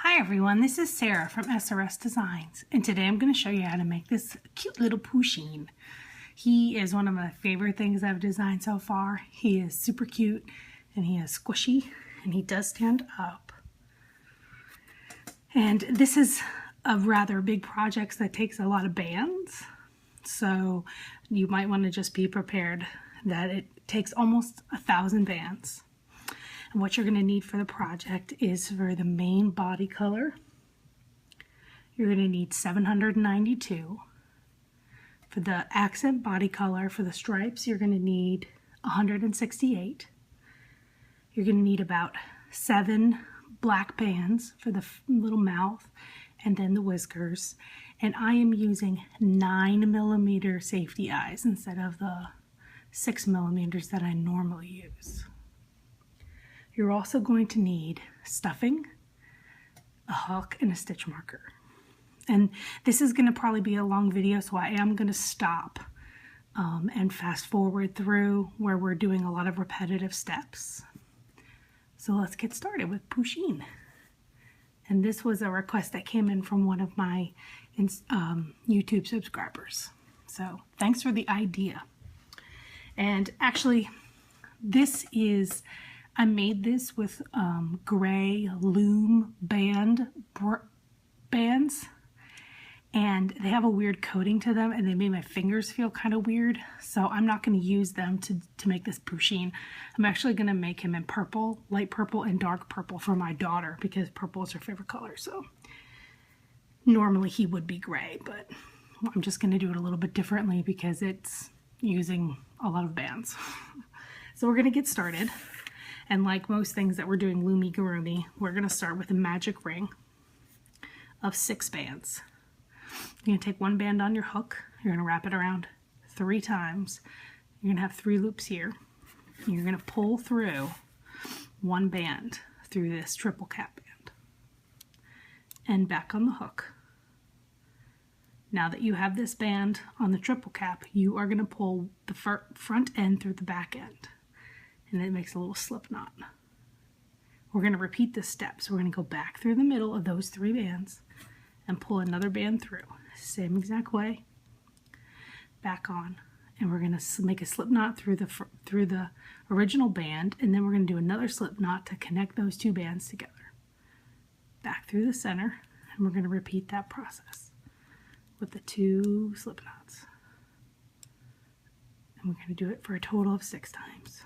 Hi everyone, this is Sarah from SRS Designs, and today I'm going to show you how to make this cute little Pusheen. He is one of my favorite things I've designed so far. He is super cute and he is squishy and he does stand up. And this is a rather big project that takes a lot of bands, so you might want to just be prepared that it takes almost 1,000 bands. And what you're going to need for the project is for the main body color, you're going to need 792. For the accent body color, for the stripes, you're going to need 168. You're going to need about 7 black bands for the little mouth and then the whiskers. And I am using 9mm safety eyes instead of the 6mm that I normally use. You're also going to need stuffing, a hook, and a stitch marker. And this is going to probably be a long video, so I am going to stop and fast forward through where we're doing a lot of repetitive steps. So let's get started with Pusheen. And this was a request that came in from one of my YouTube subscribers. So thanks for the idea. And actually, this is... I made this with gray Loom bands, and they have a weird coating to them, and they made my fingers feel kind of weird, so I'm not going to use them to make this Pusheen. I'm actually going to make him in purple, light purple, and dark purple for my daughter, because purple is her favorite color. So normally he would be gray, but I'm just going to do it a little bit differently because it's using a lot of bands. So we're going to get started. And like most things that we're doing Loomigurumi, we're going to start with a magic ring of 6 bands. You're going to take one band on your hook. You're going to wrap it around 3 times. You're going to have 3 loops here. You're going to pull through 1 band through this triple cap band. And back on the hook. Now that you have this band on the triple cap, you are going to pull the front end through the back end. And it makes a little slip knot. We're going to repeat this step. So we're going to go back through the middle of those 3 bands and pull another band through. Same exact way. Back on. And we're going to make a slip knot through the original band, and then we're going to do another slip knot to connect those 2 bands together. Back through the center, and we're going to repeat that process with the 2 slip knots. And we're going to do it for a total of 6 times.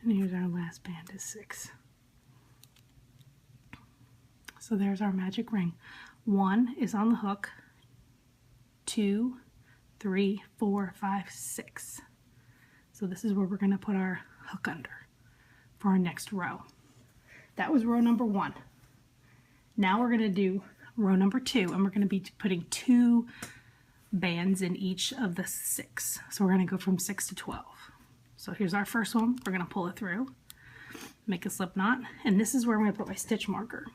And here's our last band is 6. So there's our magic ring. 1 is on the hook, 2, 3, 4, 5, 6. So this is where we're going to put our hook under for our next row. That was row number 1. Now we're going to do row number 2, and we're going to be putting 2 bands in each of the 6. So we're going to go from 6 to 12. So here's our first one. We're going to pull it through, make a slip knot, and this is where I'm going to put my stitch marker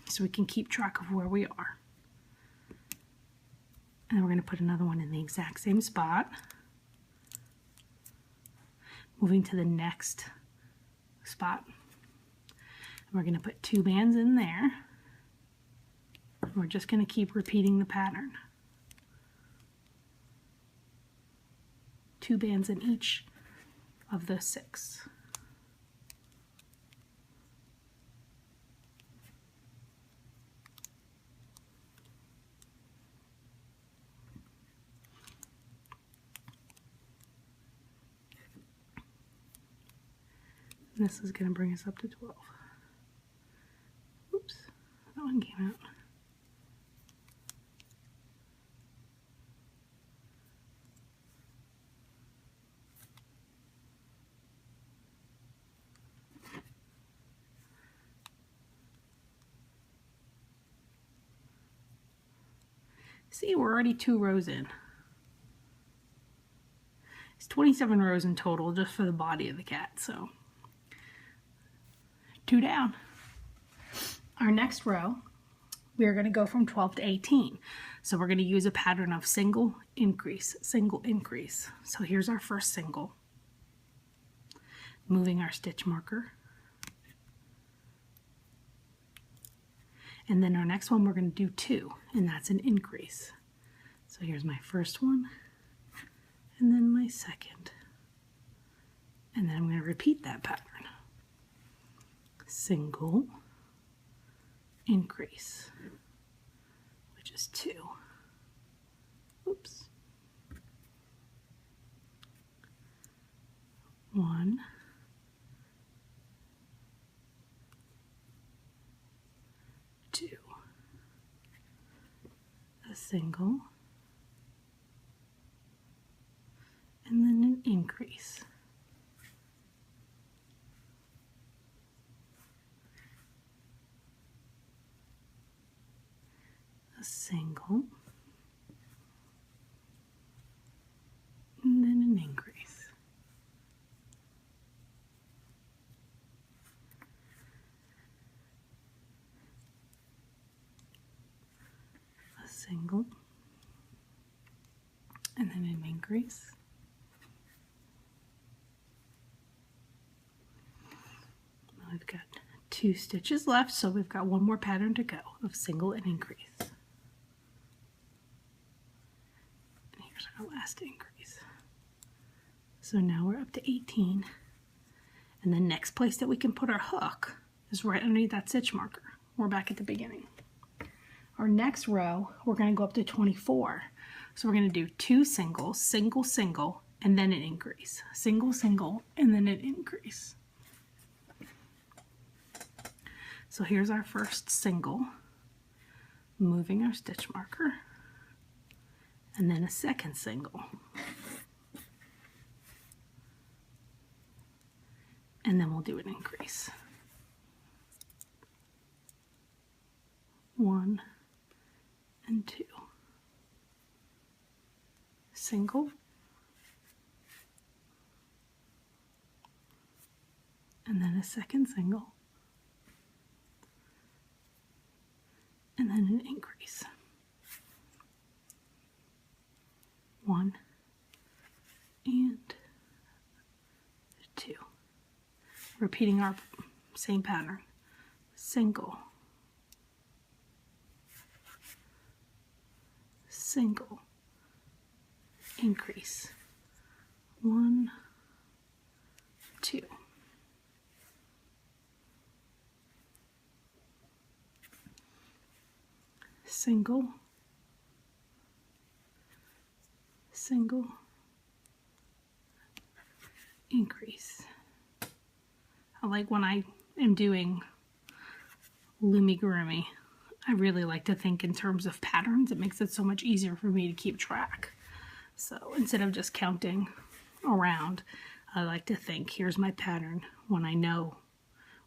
so we can keep track of where we are. And we're going to put another one in the exact same spot. Moving to the next spot. And we're going to put 2 bands in there. And we're just going to keep repeating the pattern. 2 bands in each of the 6. And this is going to bring us up to 12. Oops, that one came out. See, we're already 2 rows in. It's 27 rows in total just for the body of the cat, so 2 down. Our next row we are going to go from 12 to 18. So we're going to use a pattern of single, increase, single, increase. So here's our first single. Moving our stitch marker. And then our next one, we're going to do 2, and that's an increase. So here's my first one, and then my second. And then I'm going to repeat that pattern. Single, increase, which is 2. Oops. 1, 2, a single, and then an increase. A single, and then an increase. A single, and then an increase. Now we've got 2 stitches left, so we've got one more pattern to go of single and increase. Our last increase. So now we're up to 18, and the next place that we can put our hook is right underneath that stitch marker. We're back at the beginning. Our next row, we're going to go up to 24. So we're going to do 2 singles, single, single, and then an increase. Single, single, and then an increase. So here's our first single, moving our stitch marker, and then a second single. And then we'll do an increase. 1 and 2. Single. And then a second single. And then an increase. 1 and 2. Repeating our same pattern. Single, single, increase. 1, 2. Single, single, increase. I like when I am doing Loomigurumi, I really like to think in terms of patterns. It makes it so much easier for me to keep track. So instead of just counting around, I like to think, here's my pattern. When I know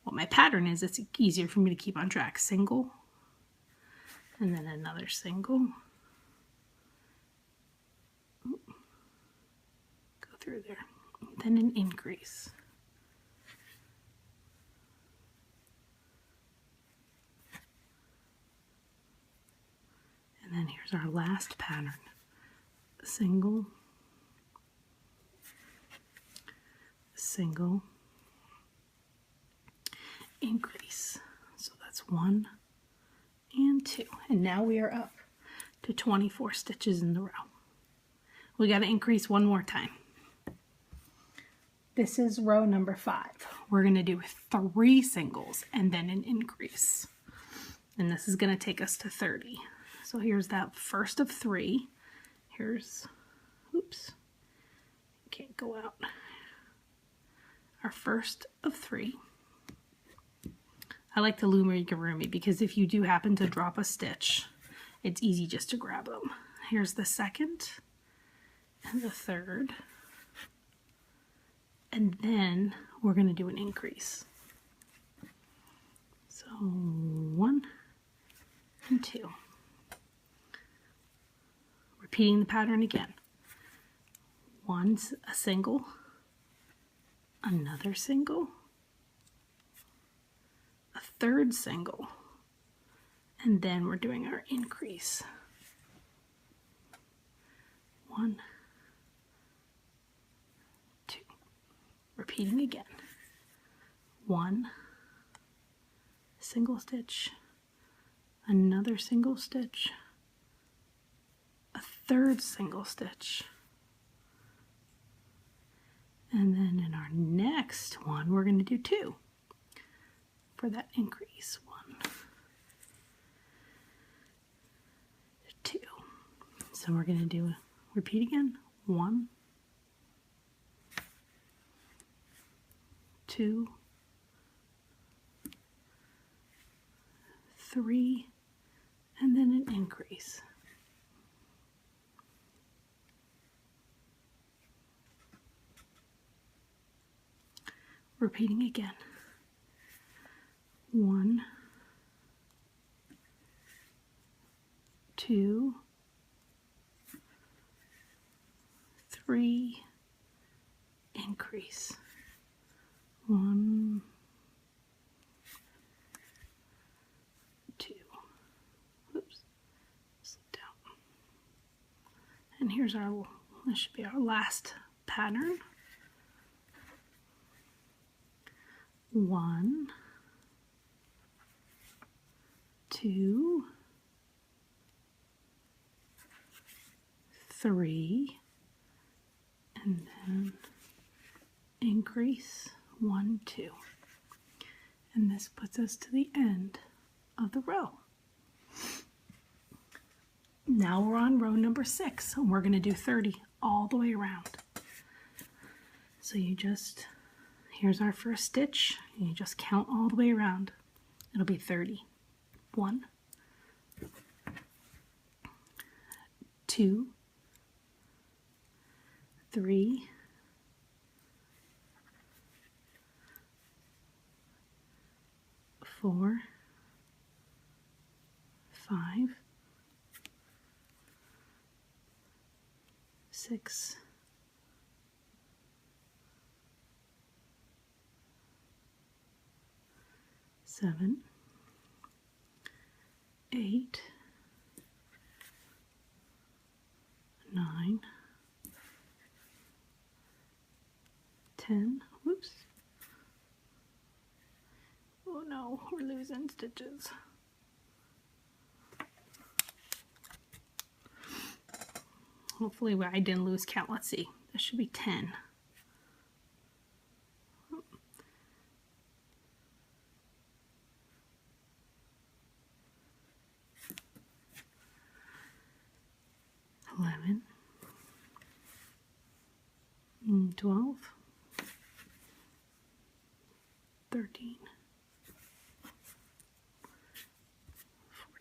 what my pattern is, it's easier for me to keep on track. Single, and then another single. Go through there. Then an increase. And then here's our last pattern. Single, single, increase. So that's 1 and 2. And now we are up to 24 stitches in the row. We got to increase one more time. This is row number 5. We're going to do 3 singles and then an increase. And this is going to take us to 30. So here's that first of 3. Here's, oops, can't go out. Our first of 3. I like the Loomigurumi because if you do happen to drop a stitch, it's easy just to grab them. Here's the second and the third. And then we're going to do an increase. So 1 and 2. Repeating the pattern again. One's a single, another single, a third single, And then we're doing our increase. 1, 2. Repeating again. 1 single stitch, another single stitch, a third single stitch, and then in our next one we're going to do 2 for that increase. 1, 2. So we're going to do repeat again. 1, 2, 3, and then an increase. Repeating again. 1, 2, 3, increase. 1, 2. Oops, slipped out. And here's our, this should be our last pattern. 1, 2, 3, and then increase. 1, 2. And this puts us to the end of the row. Now we're on row number 6, and we're going to do 30 all the way around. So you just, here's our first stitch, and you just count all the way around. It'll be 30. 1, 2, 3, 4, 5, 6, 7, 8, 9, 10. Whoops. Oh no, we're losing stitches. Hopefully I didn't lose count. Let's see. This should be 10. 11, 12, 13,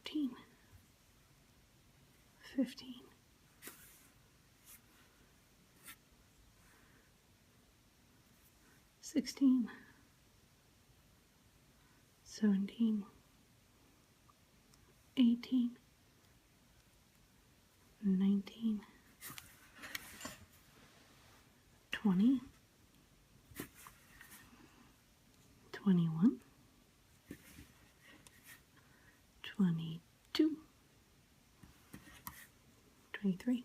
14, 15, 16, 17, 18, 19, 20, 21, 22, 23,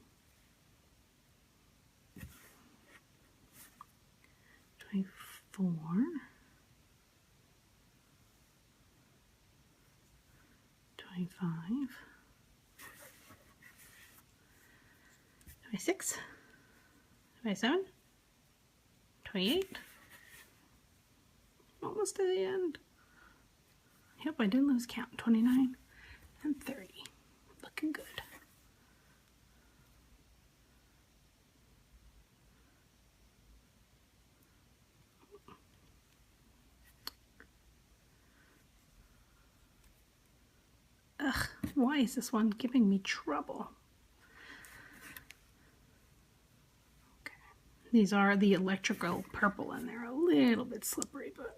24, 25, 26, 27, 28, almost to the end. Yep, I didn't lose count. 29 and 30. Looking good. Ugh, why is this one giving me trouble? Okay, these are the electrical purple and they're a little bit slippery, but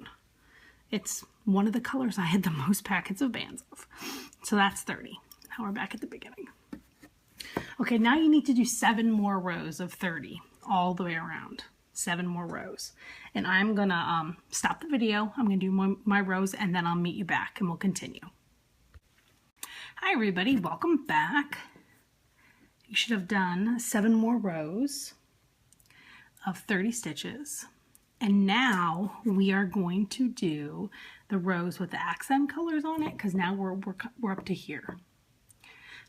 it's one of the colors I had the most packets of bands of. So that's 30. Now we're back at the beginning. Okay, now you need to do 7 more rows of 30 all the way around. 7 more rows. And I'm gonna stop the video. I'm gonna do my rows and then I'll meet you back and we'll continue. Hi everybody, welcome back. You should have done 7 more rows of 30 stitches. And now we are going to do the rows with the accent colors on it, because now we're up to here.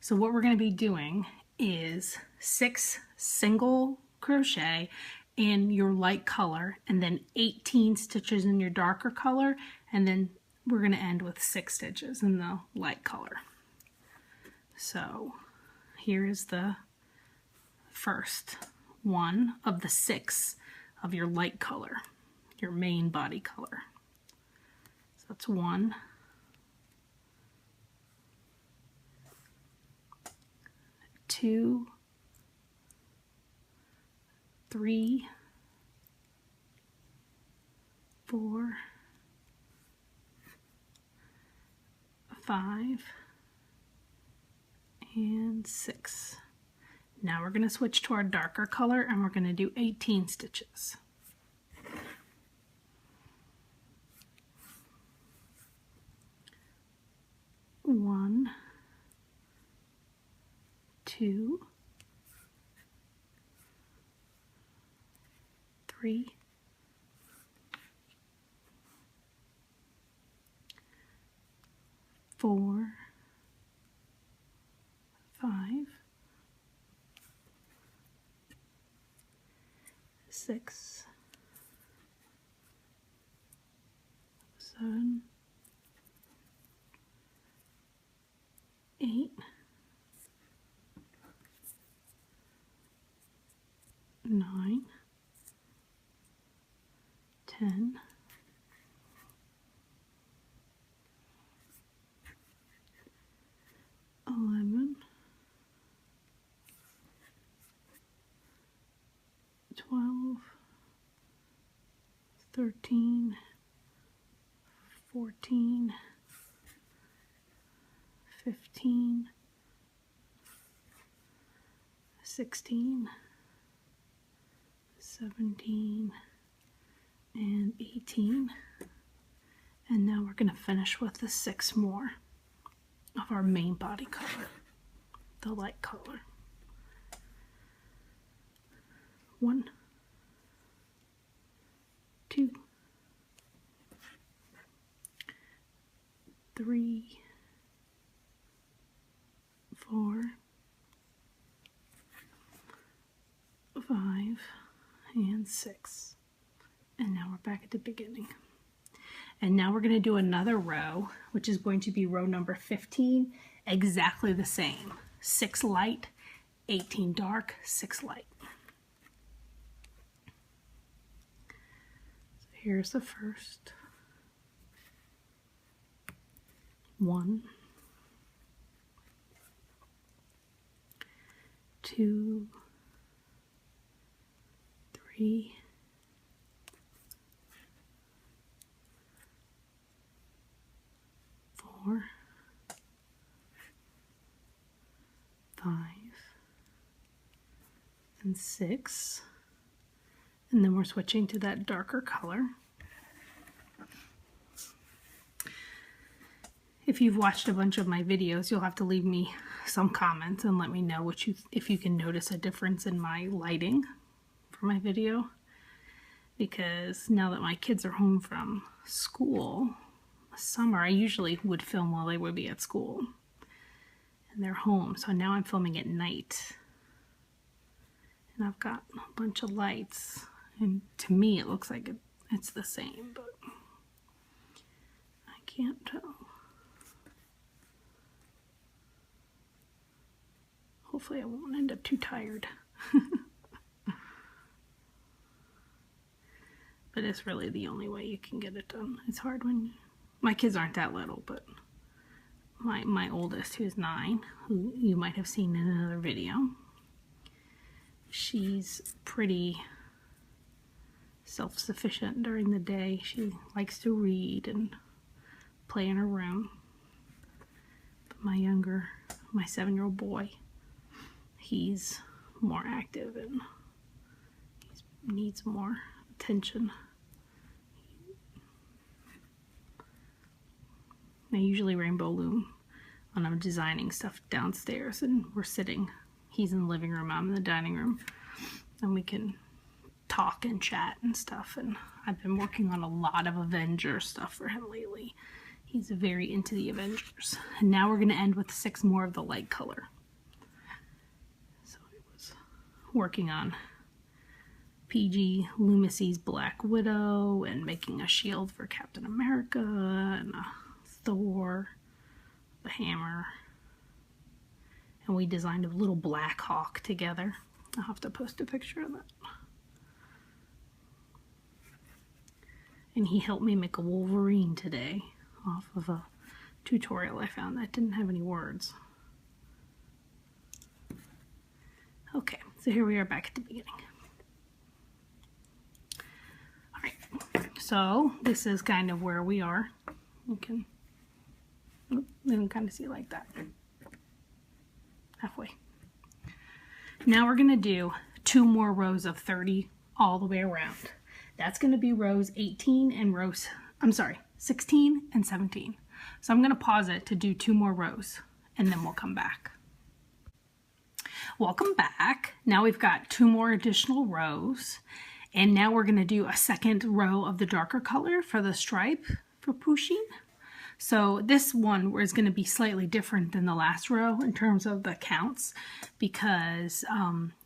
So what we're going to be doing is 6 single crochet in your light color, and then 18 stitches in your darker color, and then we're going to end with 6 stitches in the light color. So here is the first one of the 6 of your light color, your main body color. So that's 1, 2, 3, 4, 5, and 6. Now we're going to switch to our darker color and we're going to do 18 stitches. One, 2, 3, 4, 5, 6, 7, 8, 9, 10, 11, 12, 13, 14, 15, 16, 17, and 18. And now we're going to finish with the 6 more of our main body color, the light color. 1, 2, 3, 4, 5, and 6. And now we're back at the beginning. And now we're going to do another row, which is going to be row number 15, exactly the same. 6 light, 18 dark, 6 light. So here's the first. 1, 2, 3, 4, 5, and 6. And then we're switching to that darker color. If you've watched a bunch of my videos, you'll have to leave me some comments and let me know if you can notice a difference in my lighting for my video. Because now that my kids are home from school, summer, I usually would film while they would be at school. And they're home, so now I'm filming at night. And I've got a bunch of lights. And to me, it looks like it's the same, but I can't tell. Hopefully I won't end up too tired. But it's really the only way you can get it done. It's hard when my kids aren't that little, but my oldest, who's 9, who you might have seen in another video, she's pretty self-sufficient during the day. She likes to read and play in her room. But my 7-year-old boy, he's more active and he needs more attention. I usually rainbow loom when I'm designing stuff downstairs and we're sitting. He's in the living room, I'm in the dining room, and we can talk and chat and stuff. And I've been working on a lot of Avengers stuff for him lately. He's very into the Avengers. And now we're going to end with 6 more of the light color. So I was working on PG Loomis's Black Widow and making a shield for Captain America and a Thor, the hammer. And we designed a little Black Hawk together. I'll have to post a picture of that. And he helped me make a Wolverine today off of a tutorial I found that didn't have any words. Okay, so here we are back at the beginning. Alright, so this is kind of where we are. You can kind of see it like that. Halfway. Now we're going to do 2 more rows of 30 all the way around. That's going to be rows 18 and 16 and 17. So I'm going to pause it to do 2 more rows and then we'll come back. Welcome back. Now we've got 2 more additional rows, and now we're going to do a second row of the darker color for the stripe for Pusheen. So this one is going to be slightly different than the last row in terms of the counts, because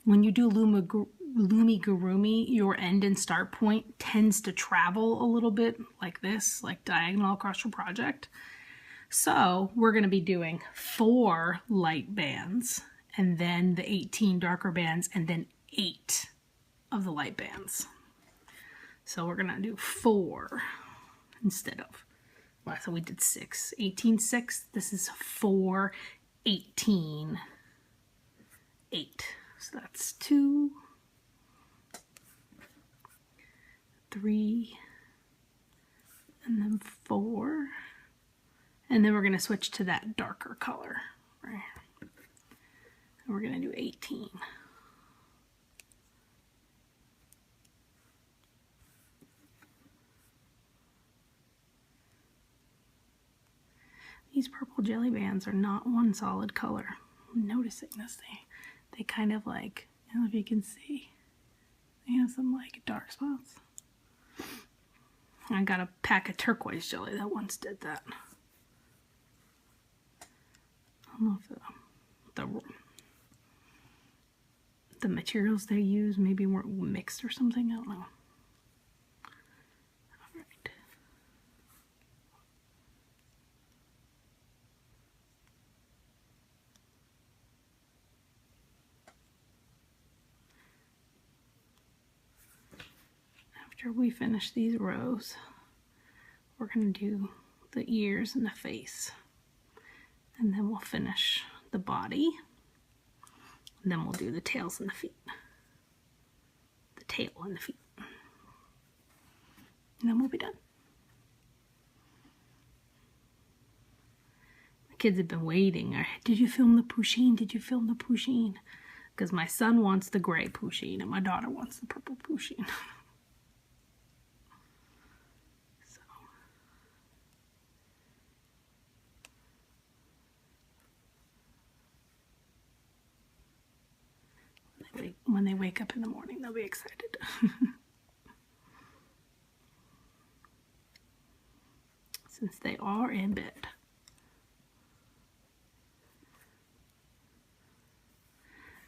when you do Loomigurumi, your end and start point tends to travel a little bit like this, like diagonal across your project. So we're going to be doing 4 light bands, and then the 18 darker bands, and then 8 of the light bands. So we're going to do 4 instead of, well, so we did 6. 18, 6. This is 4, 18, 8. So that's 2, 3, and then 4. And then we're going to switch to that darker color, right? And we're going to do 18. These purple jelly bands are not one solid color. I'm noticing this. They kind of like, I don't know if you can see, they have some like dark spots. I got a pack of turquoise jelly that once did that. I don't know if the materials they use maybe weren't mixed or something. I don't know. All right. After we finish these rows, we're going to do the ears and the face. And then we'll finish the body. And then we'll do the tails and the feet. The tail and the feet. And then we'll be done. The kids have been waiting. Did you film the Pusheen? Did you film the Pusheen? Because my son wants the gray Pusheen and my daughter wants the purple Pusheen. When they wake up in the morning, they'll be excited. Since they are in bed.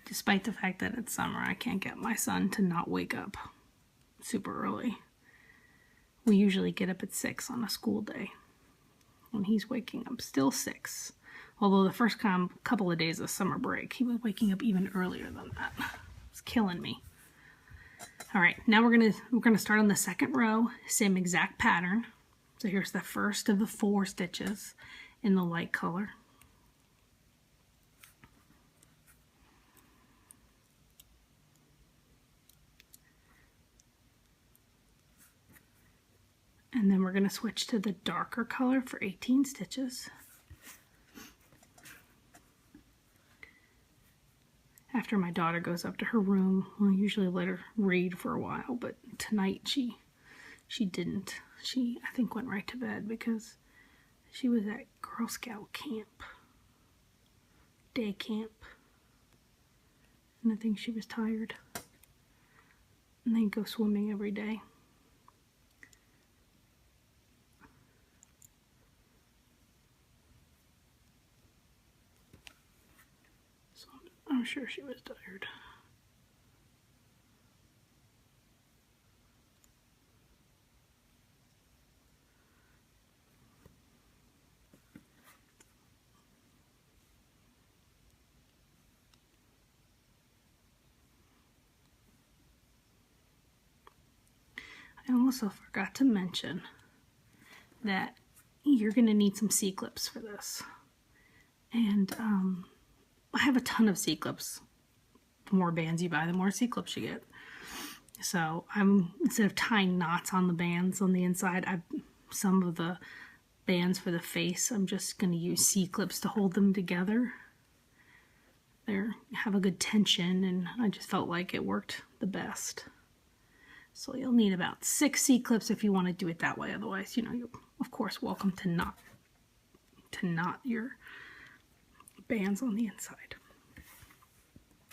Despite the fact that it's summer, I can't get my son to not wake up super early. We usually get up at 6 on a school day. And he's waking up still 6. Although the first couple of days of summer break, he was waking up even earlier than that. It's killing me. All right, now we're gonna start on the second row, same exact pattern. So here's the first of the 4 stitches in the light color. And then we're gonna switch to the darker color for 18 stitches. After my daughter goes up to her room, we'll usually let her read for a while, but tonight she didn't. She, I think, went right to bed because she was at Girl Scout camp. day camp. And I think she was tired. And they go swimming every day. So I'm sure she was tired. I also forgot to mention that you're going to need some C-clips for this. And I have a ton of C-clips. The more bands you buy, the more C-clips you get. So instead of tying knots on the bands on the inside, some of the bands for the face, I'm just going to use C-clips to hold them together. They have a good tension, and I just felt like it worked the best. So you'll need about 6 C-clips if you want to do it that way. Otherwise, you're of course welcome to knot your bands on the inside.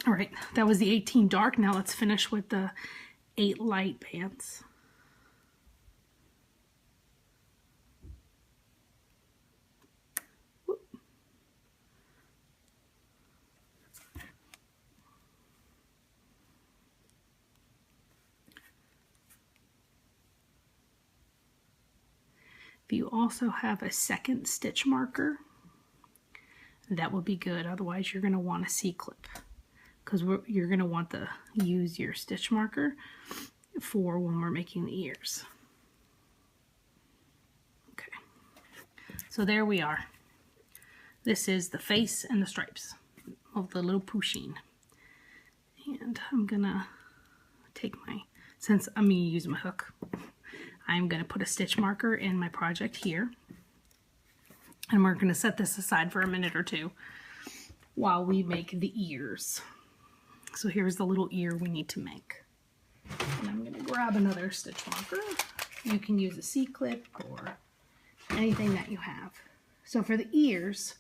All right, that was the 18 dark. Now let's finish with the 8 light bands. If you also have a second stitch marker, that would be good. Otherwise, you're going to want a C-clip, because you're going to want to use your stitch marker for when we're making the ears. Okay, so there we are. This is the face and the stripes of the little Pusheen. And I'm going to take since I'm going to use my hook, I'm going to put a stitch marker in my project here. And we're going to set this aside for a minute or two while we make the ears. So here's the little ear we need to make. And I'm going to grab another stitch marker. You can use a C-clip or anything that you have. So for the ears,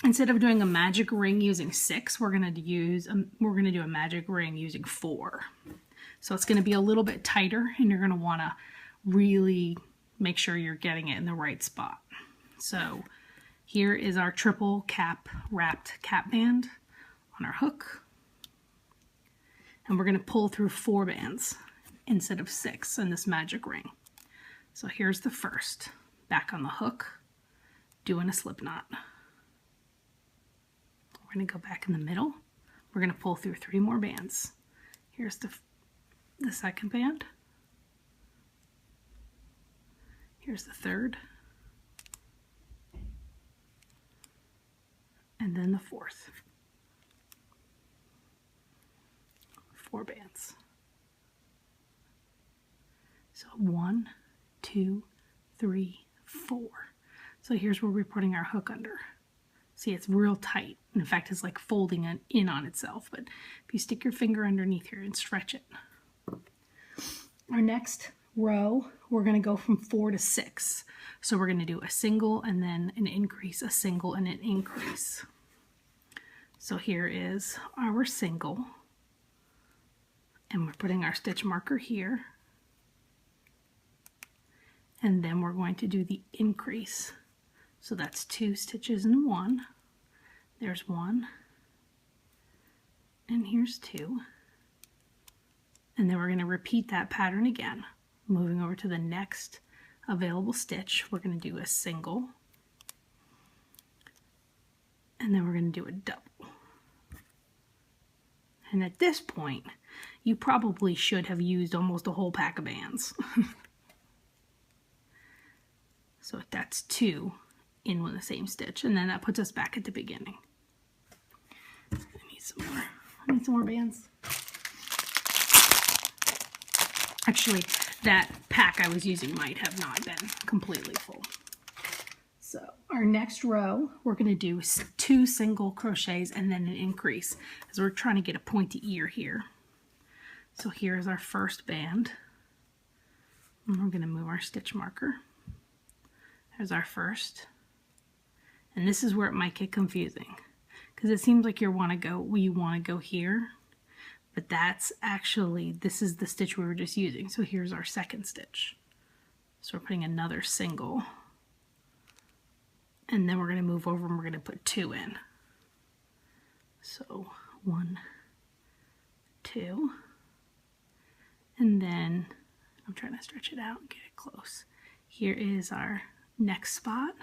instead of doing a magic ring using 6, we're going to do a magic ring using 4. So it's going to be a little bit tighter, and you're going to want to really make sure you're getting it in the right spot. So here is our triple cap wrapped cap band on our hook. And we're going to pull through 4 bands instead of 6 in this magic ring. So here's the first. Back on the hook, doing a slip knot. We're going to go back in the middle. We're going to pull through 3 more bands. Here's the second band. Here's the third. And then the fourth. 4 bands. So 1, 2, 3, 4. So here's where we're putting our hook under. See, it's real tight. In fact, it's like folding it in on itself. But if you stick your finger underneath here and stretch it. Our next row, we're going to go from 4 to 6. So we're going to do a single and then an increase, a single and an increase. So here is our single. And we're putting our stitch marker here. And then we're going to do the increase. So that's 2 stitches in 1. There's 1. And here's 2. And then we're going to repeat that pattern again. Moving over to the next available stitch, we're going to do a single. And then we're going to do a double. And at this point, you probably should have used almost a whole pack of bands. So that's 2 in with the same stitch, and then that puts us back at the beginning. I need some more. I need some more bands. Actually, that pack I was using might have not been completely full. So our next row, we're going to do 2 single crochets and then an increase, as we're trying to get a pointy ear here. So here's our first band. And we're going to move our stitch marker. There's our first. And this is where it might get confusing, because it seems like you want to go here, but that's actually, this is the stitch we were just using. So here's our second stitch. So we're putting another single, and then we're going to move over and we're going to put 2 in. So 1, 2, and then I'm trying to stretch it out and get it close. Here is our next spot.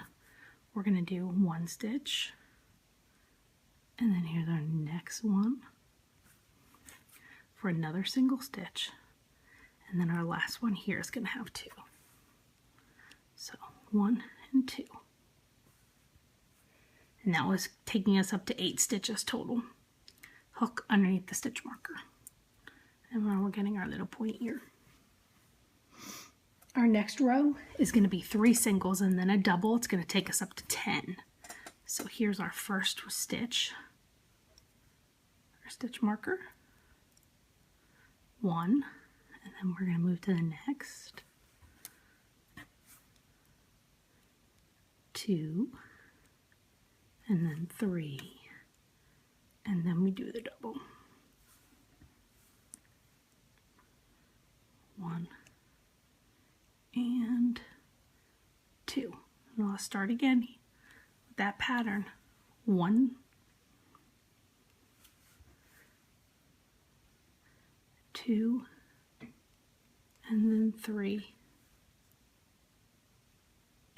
We're going to do 1 stitch, and then here's our next one for another single stitch, and then our last one here is going to have 2. So 1 and 2. And that was taking us up to 8 stitches total. Hook underneath the stitch marker. And now we're getting our little point here. Our next row is going to be 3 singles and then a double. It's going to take us up to 10. So here's our first stitch. Our stitch marker. 1. And then we're going to move to the next. 2. And then 3, and then we do the double. 1 and 2. And I'll start again with that pattern. 1, 2, and then 3,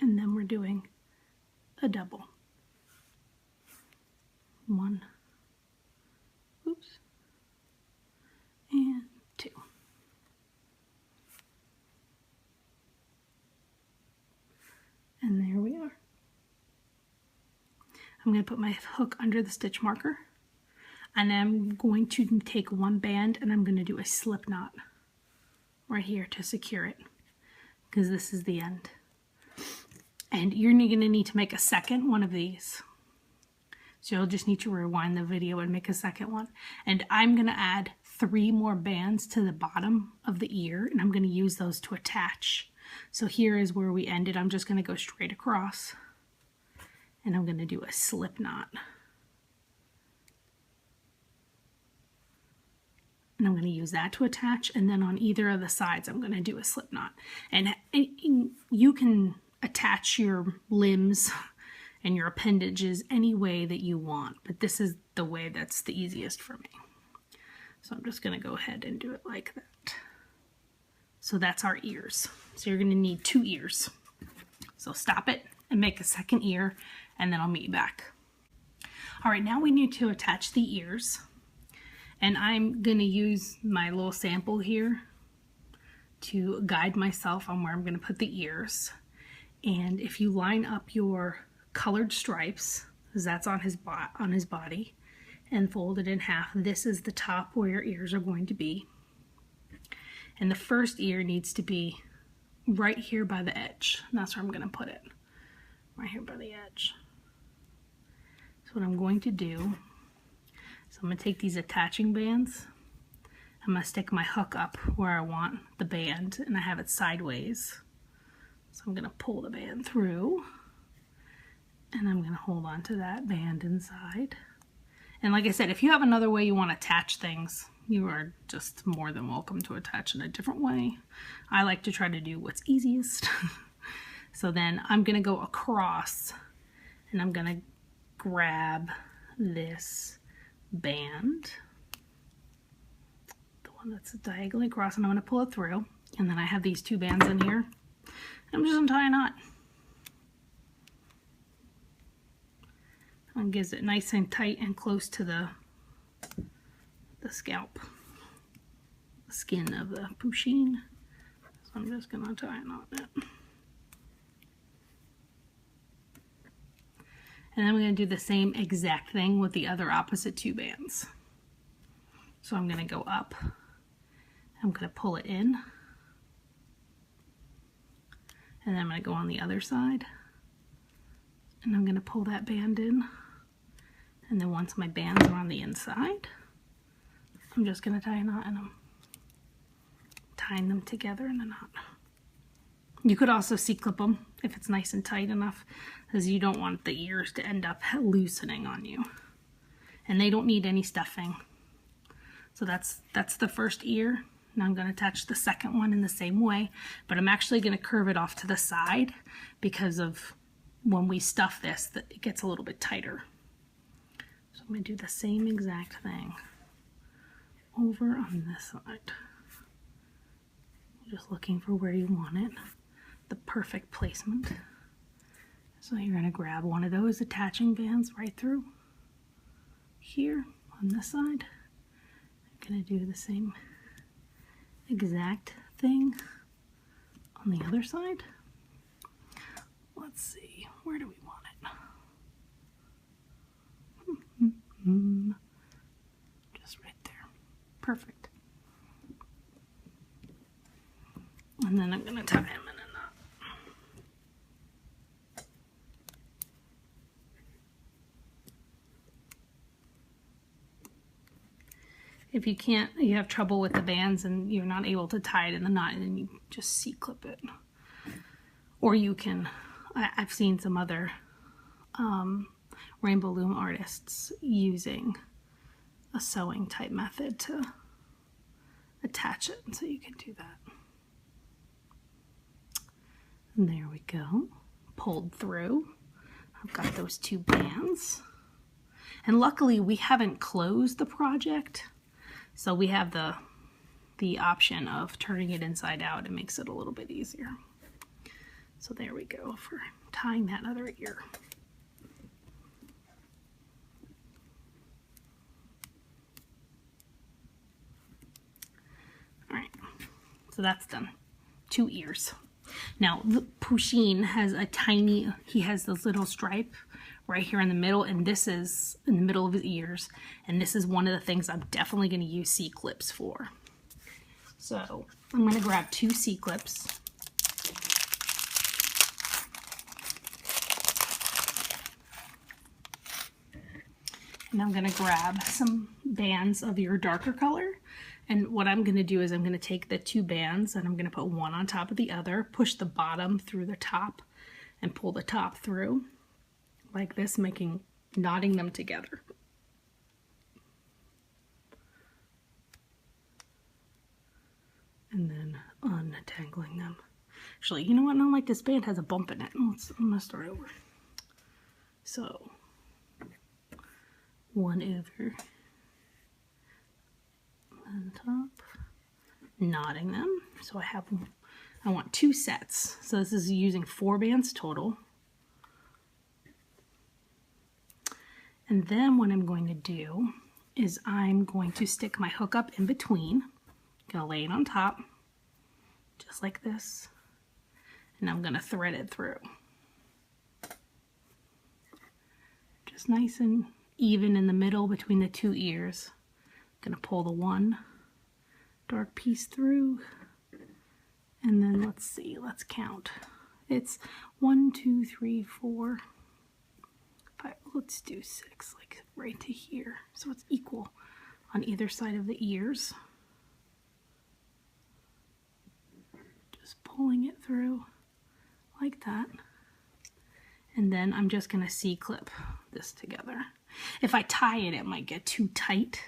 and then we're doing a double. 1, oops, and 2. And there we are. I'm going to put my hook under the stitch marker, and I'm going to take 1 band and I'm going to do a slip knot right here to secure it, because this is the end. And you're going to need to make a second one of these. So you'll just need to rewind the video and make a second one. And I'm going to add 3 more bands to the bottom of the ear, and I'm going to use those to attach. So here is where we ended. I'm just going to go straight across, and I'm going to do a slip knot. And I'm going to use that to attach, and then on either of the sides I'm going to do a slip knot. And you can attach your limbs and your appendages any way that you want, but this is the way that's the easiest for me. So I'm just going to go ahead and do it like that. So that's our ears. So you're going to need 2 ears. So stop it and make a second ear, and then I'll meet you back. All right, now we need to attach the ears, and I'm going to use my little sample here to guide myself on where I'm going to put the ears. And if you line up your colored stripes, because that's on his body, and fold it in half, this is the top where your ears are going to be. And the first ear needs to be right here by the edge. And that's where I'm going to put it, right here by the edge. So what I'm going to do is I'm going to take these attaching bands, I'm going to stick my hook up where I want the band, and I have it sideways. So I'm going to pull the band through, and I'm going to hold on to that band inside. And like I said, if you have another way you want to attach things, you are just more than welcome to attach in a different way. I like to try to do what's easiest. So then I'm going to go across, and I'm going to grab this band, the one that's diagonally across, and I'm going to pull it through. And then I have these 2 bands in here. I'm just going to tie a knot. And gives it nice and tight and close to the scalp, the skin of the Pusheen. So I'm just going to tie a knot in it. And then we're going to do the same exact thing with the other opposite 2 bands. So I'm going to go up, I'm going to pull it in, and then I'm going to go on the other side, and I'm going to pull that band in. And then once my bands are on the inside, I'm just going to tie a knot in them, tying them together in a knot. You could also C-clip them if it's nice and tight enough, because you don't want the ears to end up loosening on you. and they don't need any stuffing. So that's the first ear. Now I'm going to attach the second one in the same way, but I'm actually going to curve it off to the side because of when we stuff this, that it gets a little bit tighter. So I'm going to do the same exact thing over on this side. Just looking for where you want it, the perfect placement. So you're going to grab one of those attaching bands right through here on this side. I'm going to do the same exact thing on the other side. Let's see, where do we want it? Just right there. Perfect. And then I'm going to tie him in a knot. If you can't, you have trouble with the bands and you're not able to tie it in the knot, and then you just C-clip it. Or you can, I've seen some other rainbow loom artists using a sewing type method to attach it, so you can do that. And there we go, pulled through. I've got those two bands. And luckily we haven't closed the project, so we have the option of turning it inside out. It makes it a little bit easier. So there we go for tying that other ear. All right, so that's done. 2 ears. Now, the Pusheen has a tiny, he has this little stripe right here in the middle, and this is in the middle of his ears, and this is one of the things I'm definitely going to use C-clips for. So I'm going to grab 2 C-clips. And I'm going to grab some bands of your darker color. And what I'm going to do is I'm going to take the 2 bands and I'm going to put one on top of the other, push the bottom through the top, and pull the top through like this, knotting them together. And then untangling them. Actually, you know what? Not like this band has a bump in it. I'm going to start over. So, one over on top, knotting them. So I want 2 sets. So this is using 4 bands total. And then what I'm going to do is I'm going to stick my hook up in between. I'm going to lay it on top, just like this. And I'm going to thread it through. Just nice and even in the middle between the 2 ears. I'm going to pull the one dark piece through. And then let's see, let's count. It's 1, 2, 3, 4, 5, let's do 6, like right to here. So it's equal on either side of the ears. Just pulling it through like that. And then I'm just going to C-clip this together. If I tie it, it might get too tight,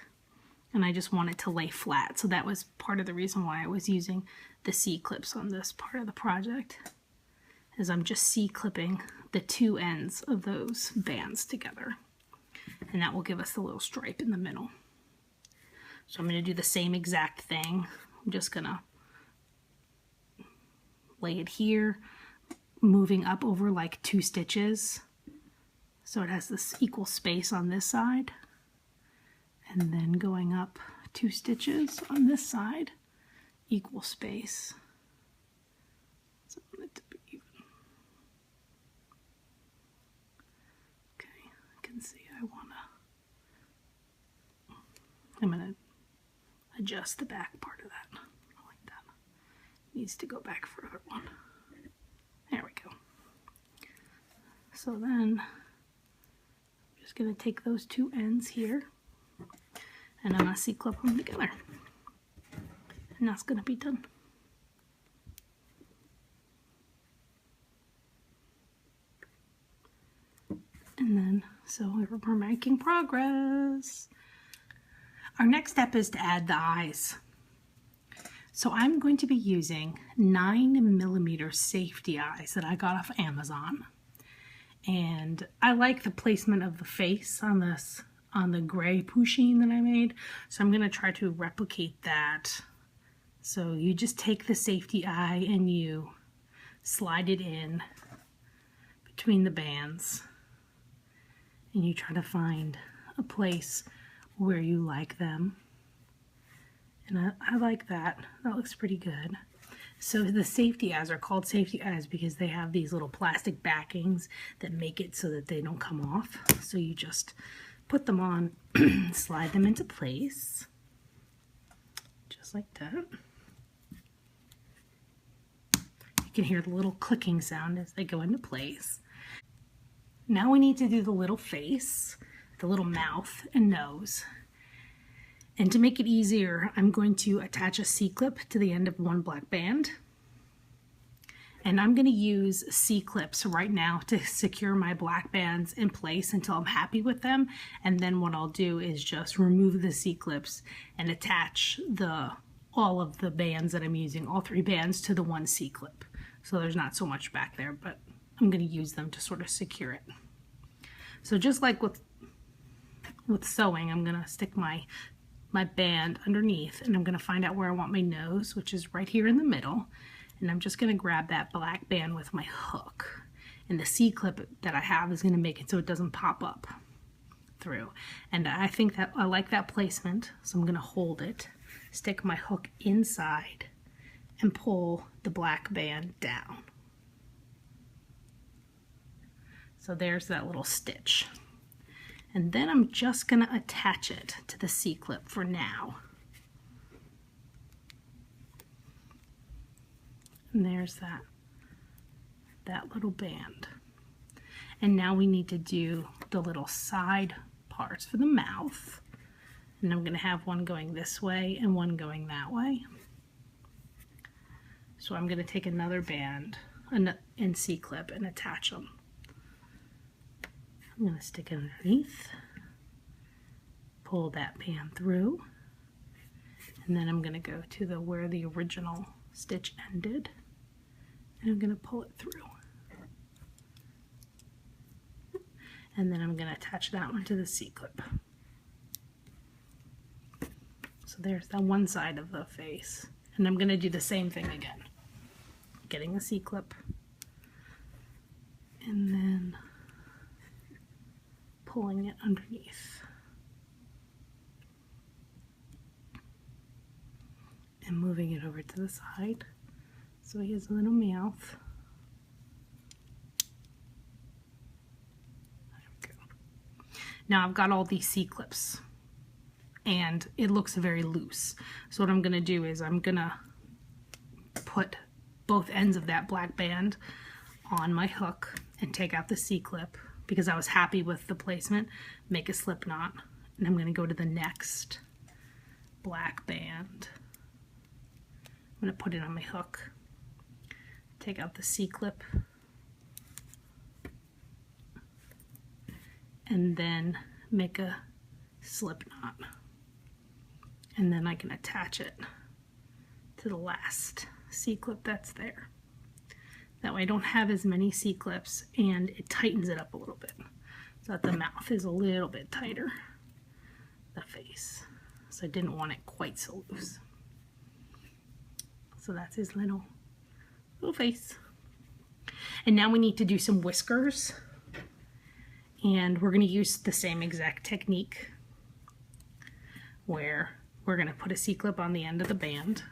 and I just want it to lay flat. So that was part of the reason why I was using the C-clips on this part of the project, is I'm just C-clipping the 2 ends of those bands together. And that will give us the little stripe in the middle. So I'm going to do the same exact thing. I'm just going to lay it here, moving up over like 2 stitches. So it has this equal space on this side. And then going up 2 stitches on this side, equal space. So I want it to be even. Okay, I can see I'm going to adjust the back part of that. Like that. Needs to go back further one. There we go. So then I'm just going to take those 2 ends here, and I'm going to C-clip them together. And that's going to be done. And then So we're making progress. Our next step is to add the eyes. So I'm going to be using 9mm safety eyes that I got off Amazon. And I like the placement of the face on this, on the gray Pusheen that I made. So I'm going to try to replicate that. So you just take the safety eye and you slide it in between the bands. And you try to find a place where you like them. And I like that. That looks pretty good. So the safety eyes are called safety eyes because they have these little plastic backings that make it so that they don't come off. So you just put them on, slide them into place, just like that. You can hear the little clicking sound as they go into place. Now we need to do the little face, the little mouth and nose. And to make it easier, I'm going to attach a C-clip to the end of one black band. And I'm going to use C-clips right now to secure my black bands in place until I'm happy with them. And then what I'll do is just remove the C-clips and attach all of the bands that I'm using, all 3 bands, to the one C-clip. So there's not so much back there, but I'm going to use them to sort of secure it. So just like with sewing, I'm going to stick my band underneath, and I'm going to find out where I want my nose, which is right here in the middle. And I'm just going to grab that black band with my hook. And the C-clip that I have is going to make it so it doesn't pop up through. And I think that I like that placement, so I'm going to hold it, stick my hook inside, and pull the black band down. So there's that little stitch. And then I'm just going to attach it to the C-clip for now. And there's that little band. And now we need to do the little side parts for the mouth. And I'm going to have one going this way and one going that way. So I'm going to take another band and C-clip and attach them. I'm going to stick it underneath, pull that band through, and then I'm going to go to where the original stitch ended, and I'm going to pull it through. And then I'm going to attach that one to the C-clip. So there's that one side of the face. And I'm going to do the same thing again. Getting a C-clip, and then pulling it underneath. And moving it over to the side. So he has a little mouth. There we go. Now I've got all these C-clips and it looks very loose. So what I'm gonna do is I'm gonna put both ends of that black band on my hook and take out the C-clip because I was happy with the placement, make a slip knot, and I'm going to go to the next black band. I'm going to put it on my hook, take out the C-clip, and then make a slip knot. And then I can attach it to the last C-clip that's there. That way I don't have as many C-clips and it tightens it up a little bit so that the mouth is a little bit tighter, the face. So I didn't want it quite so loose. So that's his little face. And now we need to do some whiskers, and we're going to use the same exact technique where we're going to put a C-clip on the end of the band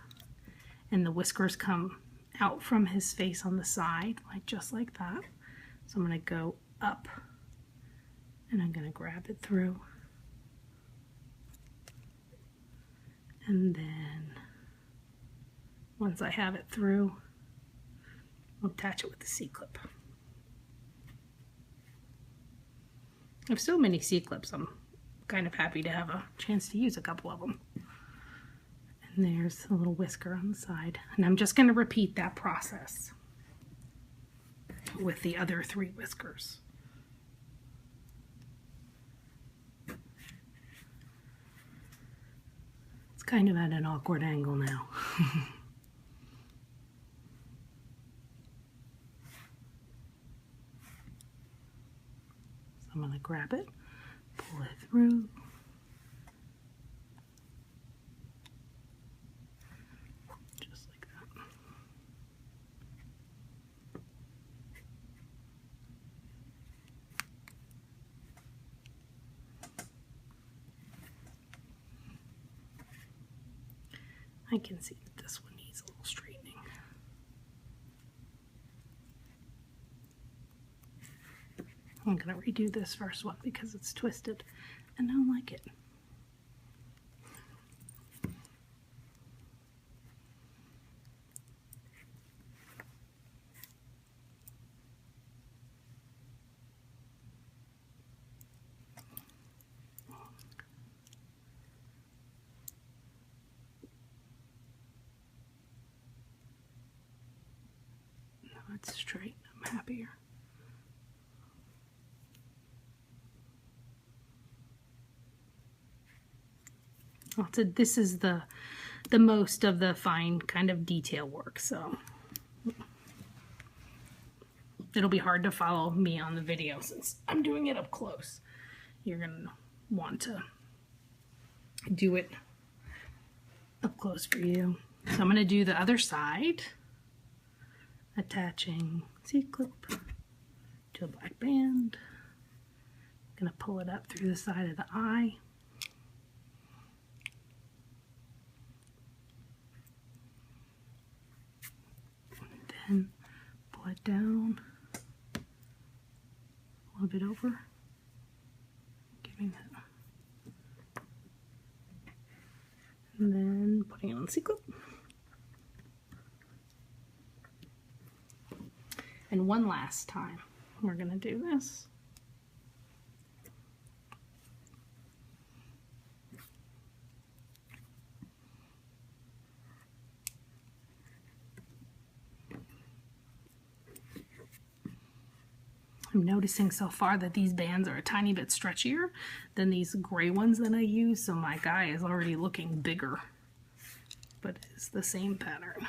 and the whiskers come out from his face on the side, like just like that. So I'm going to go up and I'm going to grab it through, and then once I have it through, I'll attach it with the C-clip. I have so many C-clips, I'm kind of happy to have a chance to use a couple of them. And there's a little whisker on the side. And I'm just going to repeat that process with the other 3 whiskers. kind of at an awkward angle now. So I'm going to grab it, pull it through. Just like that. I can see that this one needs a little straightening. I'm going to redo this first one because it's twisted and I don't like it. Now it's straight. I'm happier. So this is the most of the fine kind of detail work, so it'll be hard to follow me on the video since I'm doing it up close. You're gonna want to do it up close for you. So I'm gonna do the other side, attaching C-clip to a black band. I'm gonna pull it up through the side of the eye. And pull it down a little bit over, giving that, and then putting it on C-clip. And one last time, we're going to do this. I'm noticing so far that these bands are a tiny bit stretchier than these gray ones that I use, so my guy is already looking bigger, but it's the same pattern.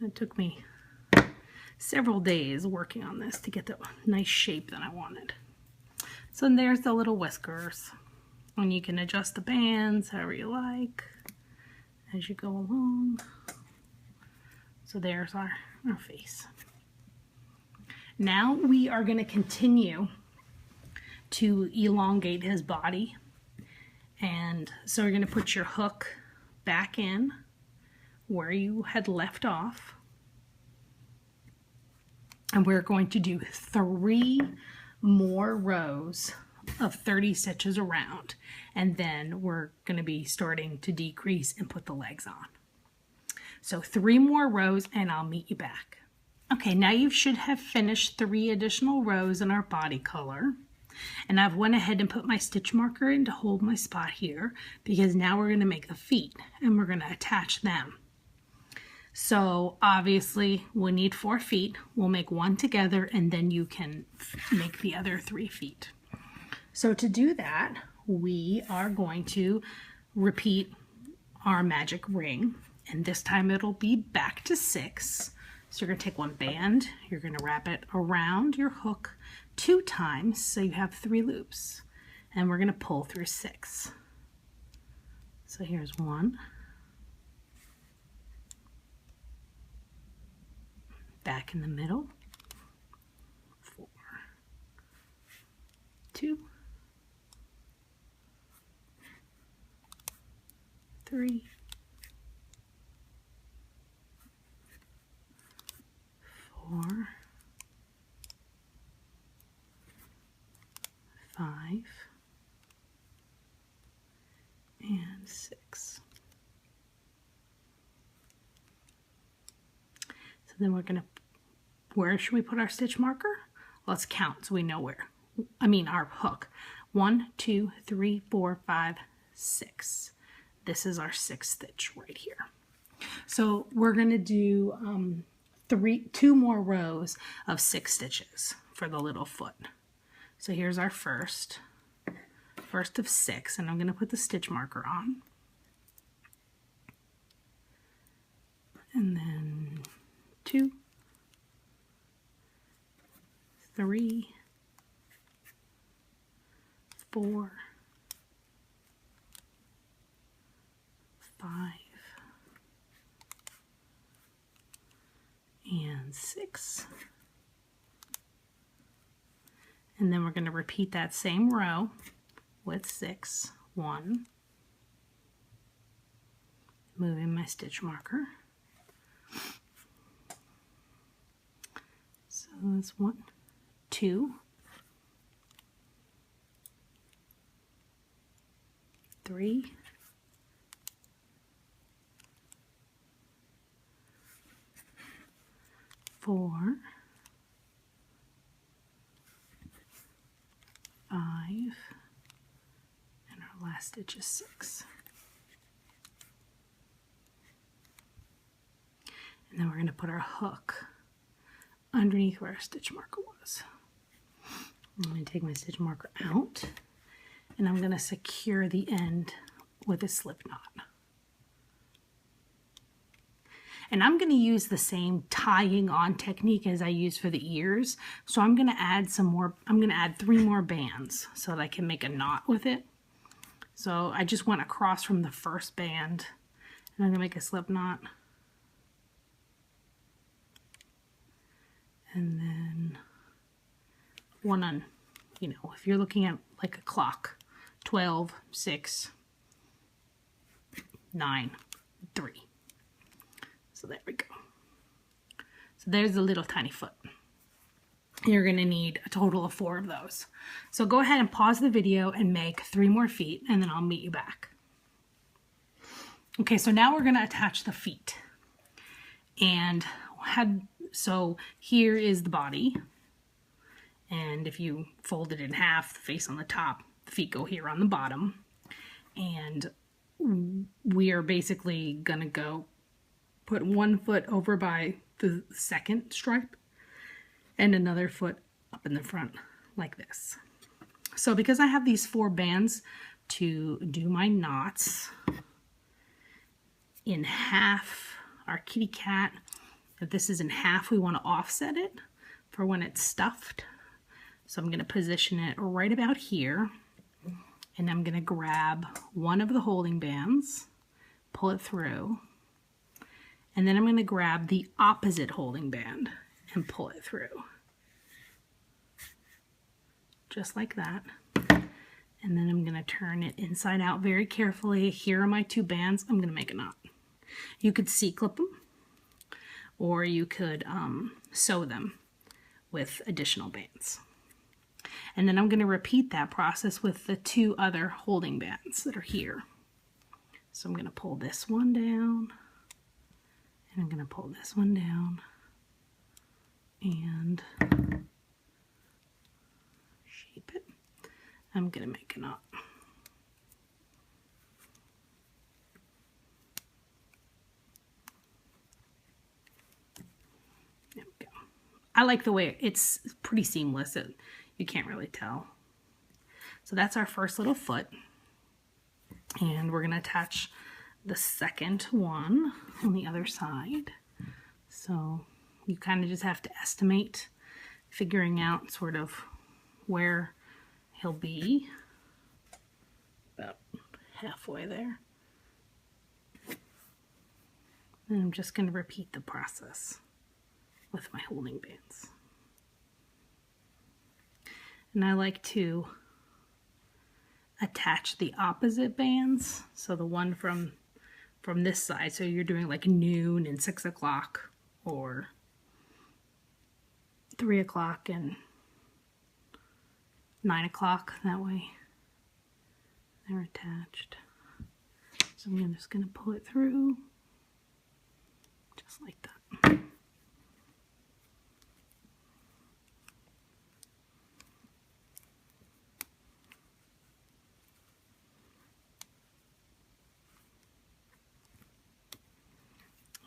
It took me several days working on this to get the nice shape that I wanted. So there's the little whiskers, and you can adjust the bands however you like as you go along. So there's our face. Now we are going to continue to elongate his body. And so you're going to put your hook back in where you had left off. And we're going to do 3 more rows of 30 stitches around. And then we're going to be starting to decrease and put the legs on. So 3 more rows and I'll meet you back. Okay, now you should have finished 3 additional rows in our body color. And I've went ahead and put my stitch marker in to hold my spot here because now we're going to make the feet and we're going to attach them. So obviously we need 4 feet. We'll make 1 together and then you can make the other 3 feet. So to do that, we are going to repeat our magic ring. And this time it'll be back to 6. So you're going to take 1 band, you're going to wrap it around your hook 2 times so you have 3 loops. And we're going to pull through 6. So here's 1. Back in the middle. 4. 2. 3. 4, 5, and 6. So then we're going to, where should we put our stitch marker? Let's count so we know where. Our hook. 1, 2, 3, 4, 5, 6. This is our 6th stitch right here. So we're going to do 2 more rows of 6 stitches for the little foot. So here's our first of 6, and I'm going to put the stitch marker on. And then 2, 3, 4, 5, and 6. And then we're going to repeat that same row with 6. 1, moving my stitch marker. So that's 1, 2, 3, 4, 5, and our last stitch is 6. And then we're going to put our hook underneath where our stitch marker was. I'm going to take my stitch marker out, and I'm going to secure the end with a slip knot. And I'm going to use the same tying on technique as I used for the ears. So I'm going to add some more, I'm going to add 3 more bands so that I can make a knot with it. So I just went across from the first band, and I'm going to make a slip knot. And then one on, you know, if you're looking at like a clock, 12, 6, 9, 3. So there we go. So there's a little tiny foot. You're going to need a total of 4 of those. So go ahead and pause the video and make 3 more feet, and then I'll meet you back. Okay, so now we're going to attach the feet. And so here is the body. And if you fold it in half, the face on the top, the feet go here on the bottom. And we are basically going to go put 1 foot over by the second stripe and another foot up in the front like this. So because I have these 4 bands to do my knots, in half, our kitty cat, if this is in half, we want to offset it for when it's stuffed. So I'm going to position it right about here, and I'm going to grab one of the holding bands, pull it through, and then I'm going to grab the opposite holding band and pull it through. Just like that. And then I'm going to turn it inside out very carefully. Here are my 2 bands. I'm going to make a knot. You could C-clip them, or you could sew them with additional bands. And then I'm going to repeat that process with the 2 other holding bands that are here. So I'm going to pull this one down, and I'm going to pull this one down, and shape it. I'm going to make a knot. There we go. I like the way it's pretty seamless. You can't really tell. So that's our first little foot. And we're going to attach the second one on the other side. So you kind of just have to estimate, figuring out sort of where he'll be. About halfway there. And I'm just going to repeat the process with my holding bands. And I like to attach the opposite bands. So the one from this side. So you're doing like noon and 6 o'clock, or 3 o'clock and 9 o'clock. That way they're attached. So I'm just going to pull it through just like that.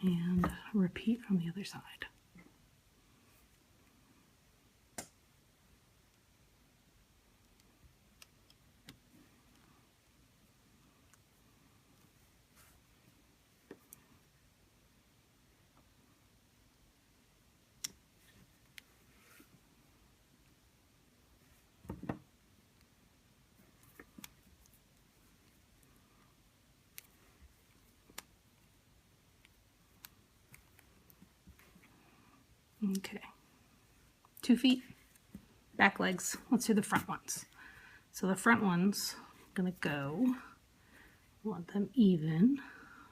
And repeat from the other side. Okay. 2 feet, back legs. Let's do the front ones. So the front ones, I'm gonna go, want them even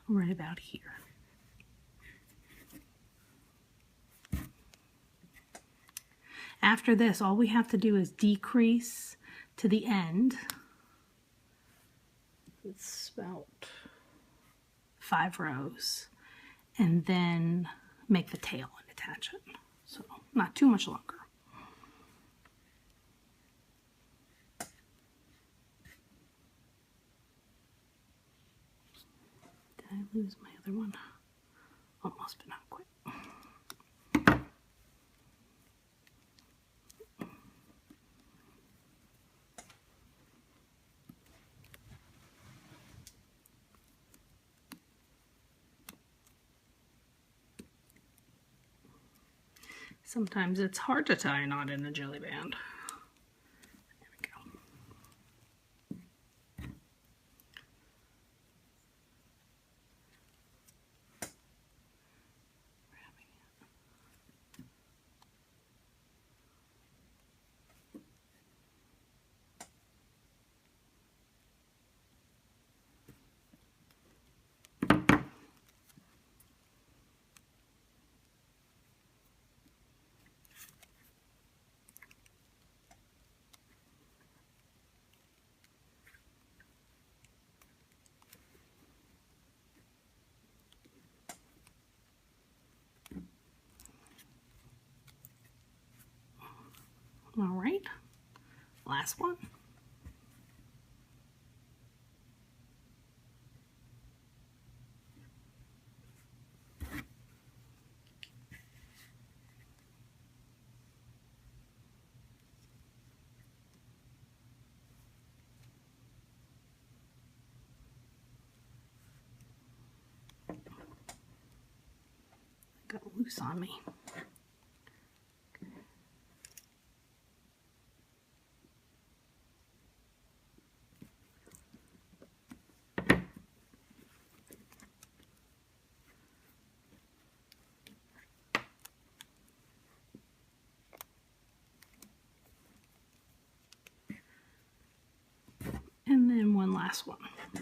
right about here. After this, all we have to do is decrease to the end. It's about 5 rows, and then make the tail and attach it. So not too much longer. Did I lose my other one? Almost, but not quite. Sometimes it's hard to tie a knot in a jelly band. There we go. All right, last one. Got loose on me. And then one last one. A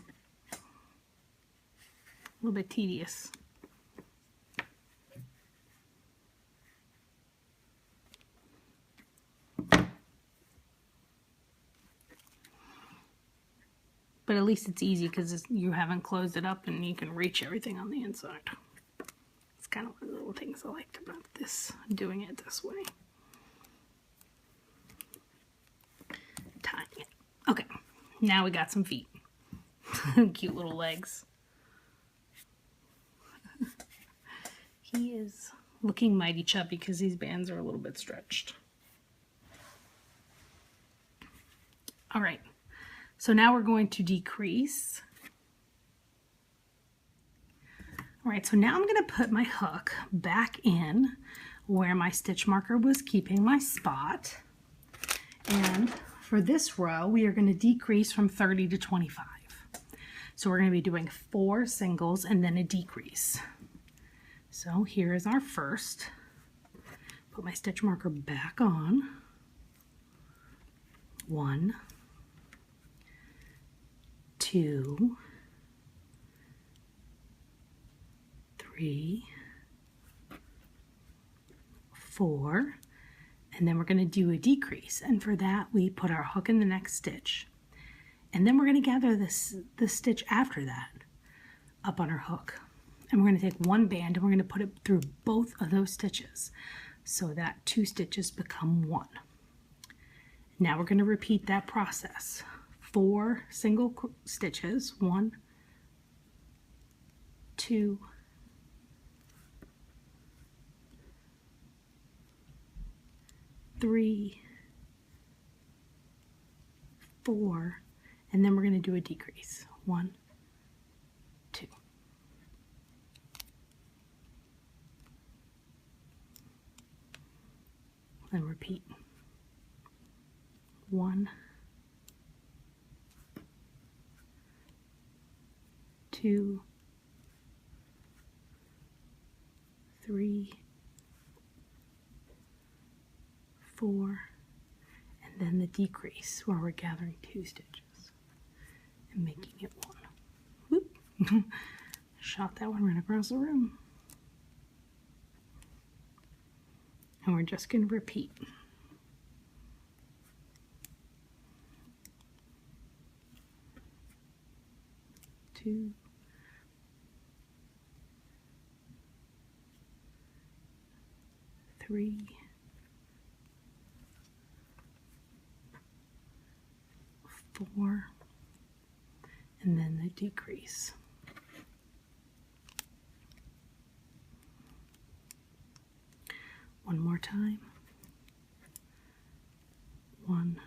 little bit tedious. But at least it's easy because you haven't closed it up and you can reach everything on the inside. It's kind of one of the little things I liked about this, doing it this way. Tying it. Okay, now we got some feet. Cute little legs. He is looking mighty chubby because these bands are a little bit stretched. All right. So now we're going to decrease. All right, so now I'm going to put my hook back in where my stitch marker was keeping my spot. And for this row, we are going to decrease from 30 to 25. So we're going to be doing 4 singles and then a decrease. So here is our first. Put my stitch marker back on. 1, 2, 3, 4, and then we're going to do a decrease, and for that we put our hook in the next stitch, and then we're going to gather the stitch after that up on our hook, and we're going to take one band and we're going to put it through both of those stitches so that 2 stitches become 1. Now we're going to repeat that process. 4 single stitches, 1, 2, 3, 4, and then we're going to do a decrease. 1, 2. And repeat. 1, 2, 3, 4, and then the decrease where we're gathering 2 stitches and making it 1. Whoop. Shot that one right across the room. And we're just going to repeat. 2, 3, 4, and then the decrease. One more time. 1,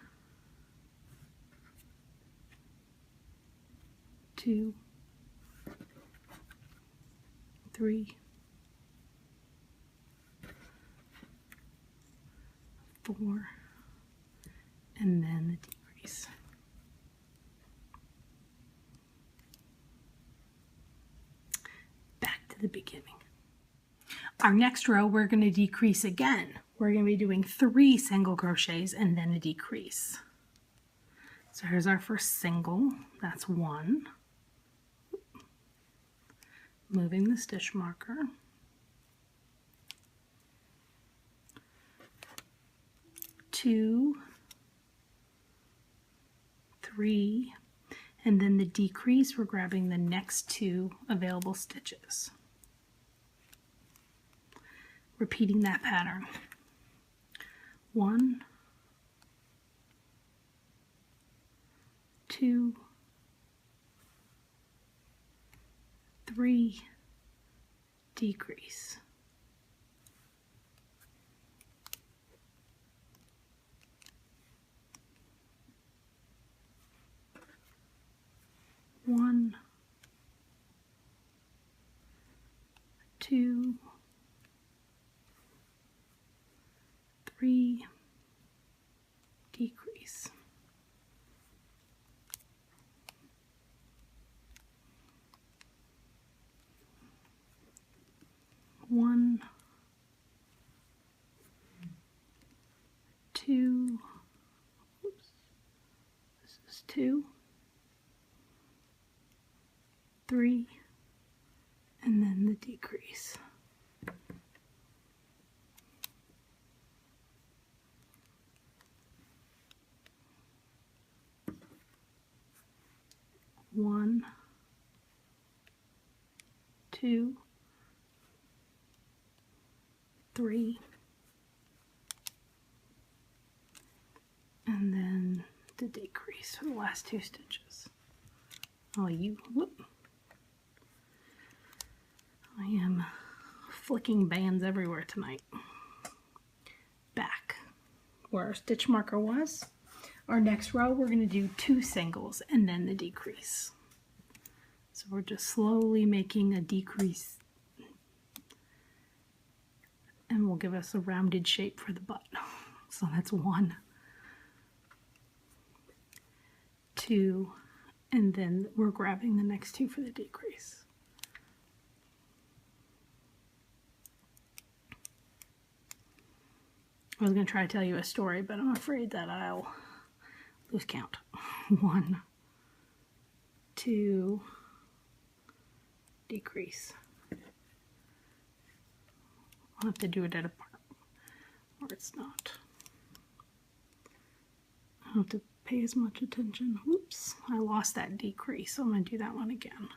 2, 3, 4, and then the decrease. Back to the beginning. Our next row, we're going to decrease again. We're going to be doing 3 single crochets and then a decrease. So here's our first single. That's 1. Moving the stitch marker. 2, 3, and then the decrease, we're grabbing the next 2 available stitches. Repeating that pattern. 1, 2, 3, decrease. 1, 2, 3, decrease. 1, 2, oops, this is 2, 3, and then the decrease. 1, 2, 3, and then the decrease for the last 2 stitches. Oh, whoop. I am flicking bands everywhere tonight. Back where our stitch marker was. Our next row, we're going to do 2 singles and then the decrease. So we're just slowly making a decrease, and will give us a rounded shape for the butt. So that's 1, 2, and then we're grabbing the next 2 for the decrease. I was going to try to tell you a story, but I'm afraid that I'll lose count. 1, 2, decrease. I'll have to do it at a part where it's not. I don't have to pay as much attention. Whoops, I lost that decrease, so I'm going to do that one again.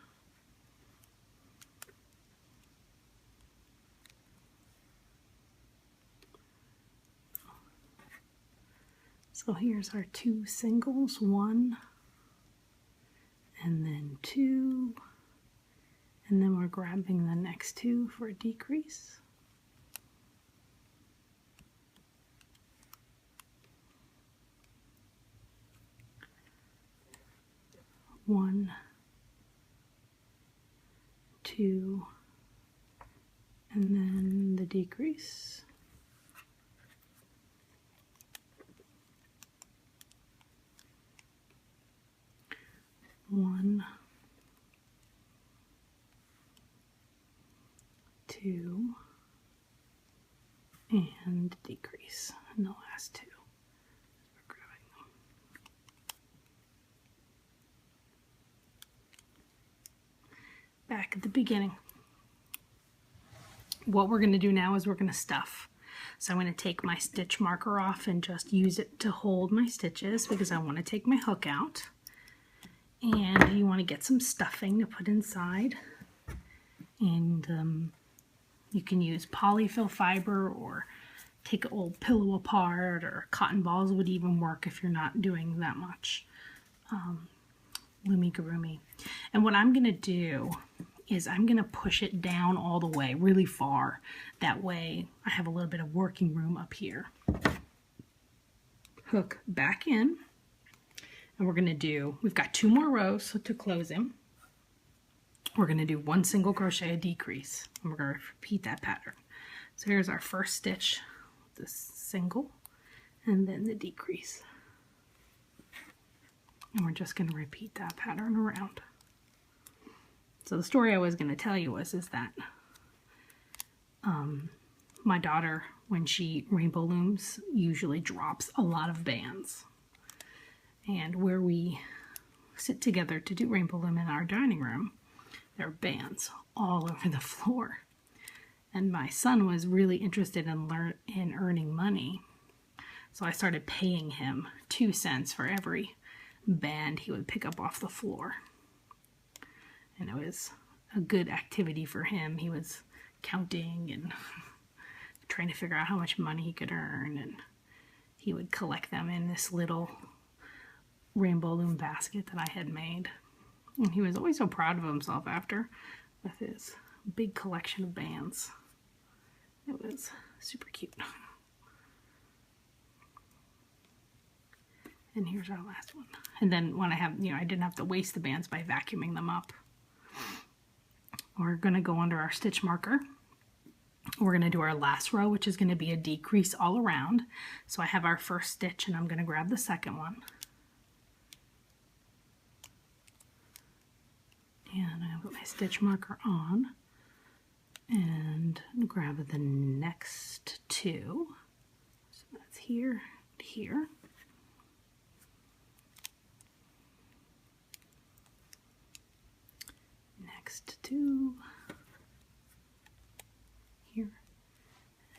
So here's our 2 singles, 1, and then 2, and then we're grabbing the next 2 for a decrease. 1, 2, and then the decrease. 1, 2, and decrease in the last two. We're grabbing them. Back at the beginning. What we're going to do now is we're going to stuff. So I'm going to take my stitch marker off and just use it to hold my stitches because I want to take my hook out. And you want to get some stuffing to put inside. And you can use polyfill fiber or take an old pillow apart, or cotton balls would even work if you're not doing that much Loomigurumi. And what I'm going to do is I'm going to push it down all the way, really far. That way I have a little bit of working room up here. Hook back in. And we're going to do, we've got 2 more rows to close him. We're going to do 1 single crochet, a decrease, and we're going to repeat that pattern. So here's our first stitch, the single, and then the decrease. And we're just going to repeat that pattern around. So the story I was going to tell you is that my daughter, when she rainbow looms, usually drops a lot of bands. And where we sit together to do rainbow loom in our dining room, there are bands all over the floor. And my son was really interested in earning money. So I started paying him 2 cents for every band he would pick up off the floor. And it was a good activity for him. He was counting and trying to figure out how much money he could earn. And he would collect them in this little rainbow loom basket that I had made. And he was always so proud of himself after with his big collection of bands. It was super cute. And here's our last one. And then when I have, I didn't have to waste the bands by vacuuming them up. We're going to go under our stitch marker. We're going to do our last row, which is going to be a decrease all around. So I have our first stitch and I'm going to grab the second one. And I'm going to put my stitch marker on and grab the next 2. So that's here and here. Next 2. Here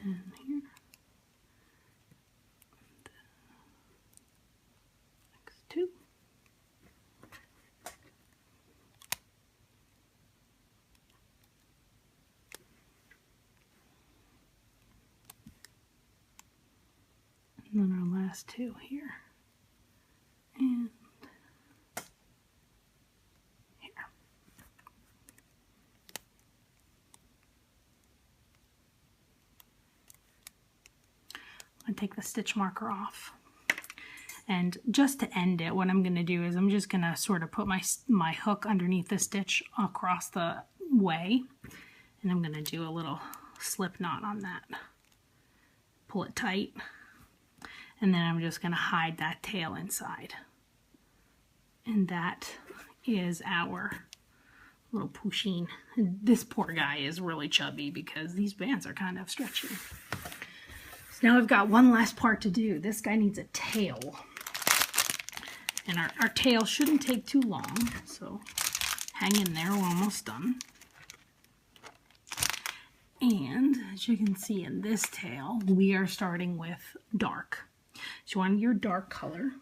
and here. And next 2. And then our last 2 here. And here. I'm going to take the stitch marker off. And just to end it, what I'm going to do is I'm just going to sort of put my hook underneath the stitch across the way. And I'm going to do a little slip knot on that. Pull it tight. And then I'm just going to hide that tail inside. And that is our little Pusheen. This poor guy is really chubby because these bands are kind of stretchy. So now I've got one last part to do. This guy needs a tail. And our tail shouldn't take too long. So hang in there, we're almost done. And as you can see in this tail, we are starting with dark. So you want your dark color,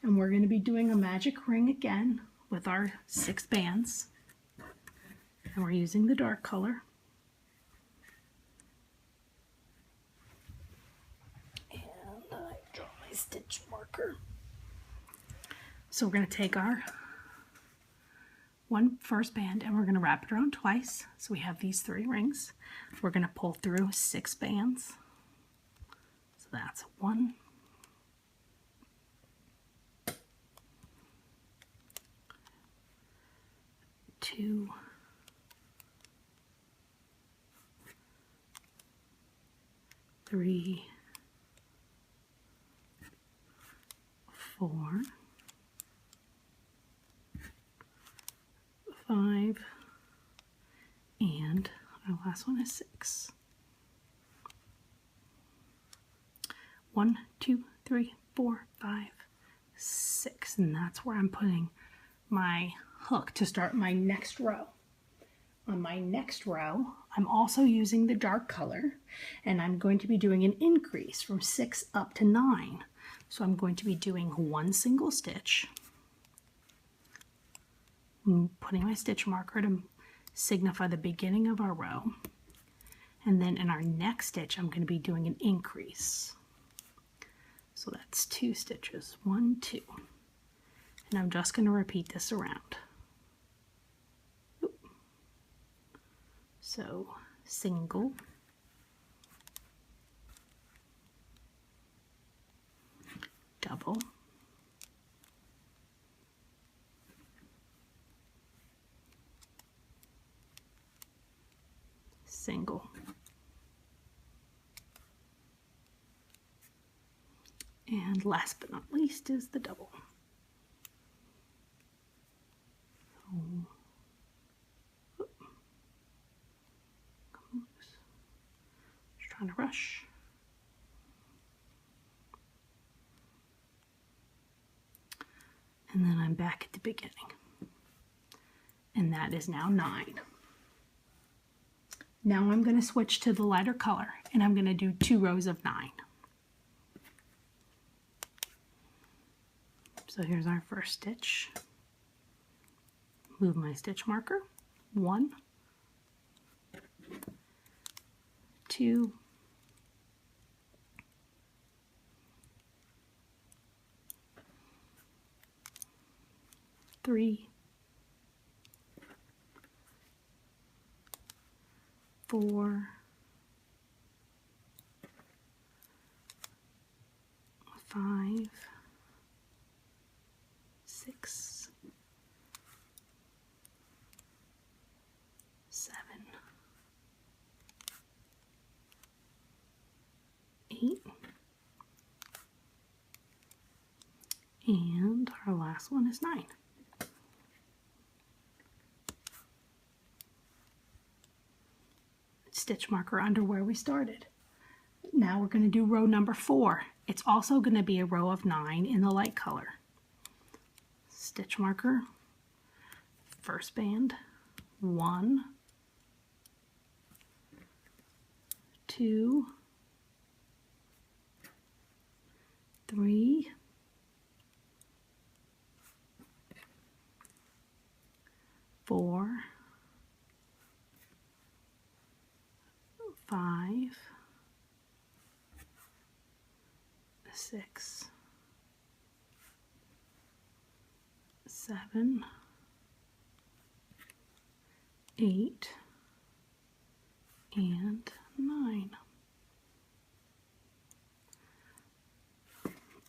and we're going to be doing a magic ring again with our 6 bands, and we're using the dark color. And I draw my stitch marker. So we're going to take our first band and we're going to wrap it around twice. So we have these 3 rings. We're going to pull through 6 bands. So that's 1, 2, 3, 4, 5, and our last one is 6. 1, 2, 3, 4, 5, 6, and that's where I'm putting my hook to start my next row. On my next row, I'm also using the dark color, and I'm going to be doing an increase from 6 up to 9. So I'm going to be doing 1 single stitch, putting my stitch marker to signify the beginning of our row, and then in our next stitch I'm going to be doing an increase. So that's 2 stitches, 1, 2, and I'm just going to repeat this around. So single, double, single, and last but not least is the double. Just trying to rush. And then I'm back at the beginning. And that is now 9. Now I'm going to switch to the lighter color, and I'm going to do 2 rows of 9. So here's our first stitch. Move my stitch marker. 1, 2, 3, 4, 5, 6, 7, 8, and our last one is 9. Stitch marker under where we started. Now we're going to do row number 4. It's also going to be a row of 9 in the light color. Stitch marker, first band, 1, 2, 3, 4, 5, 6, 7, 8, and 9.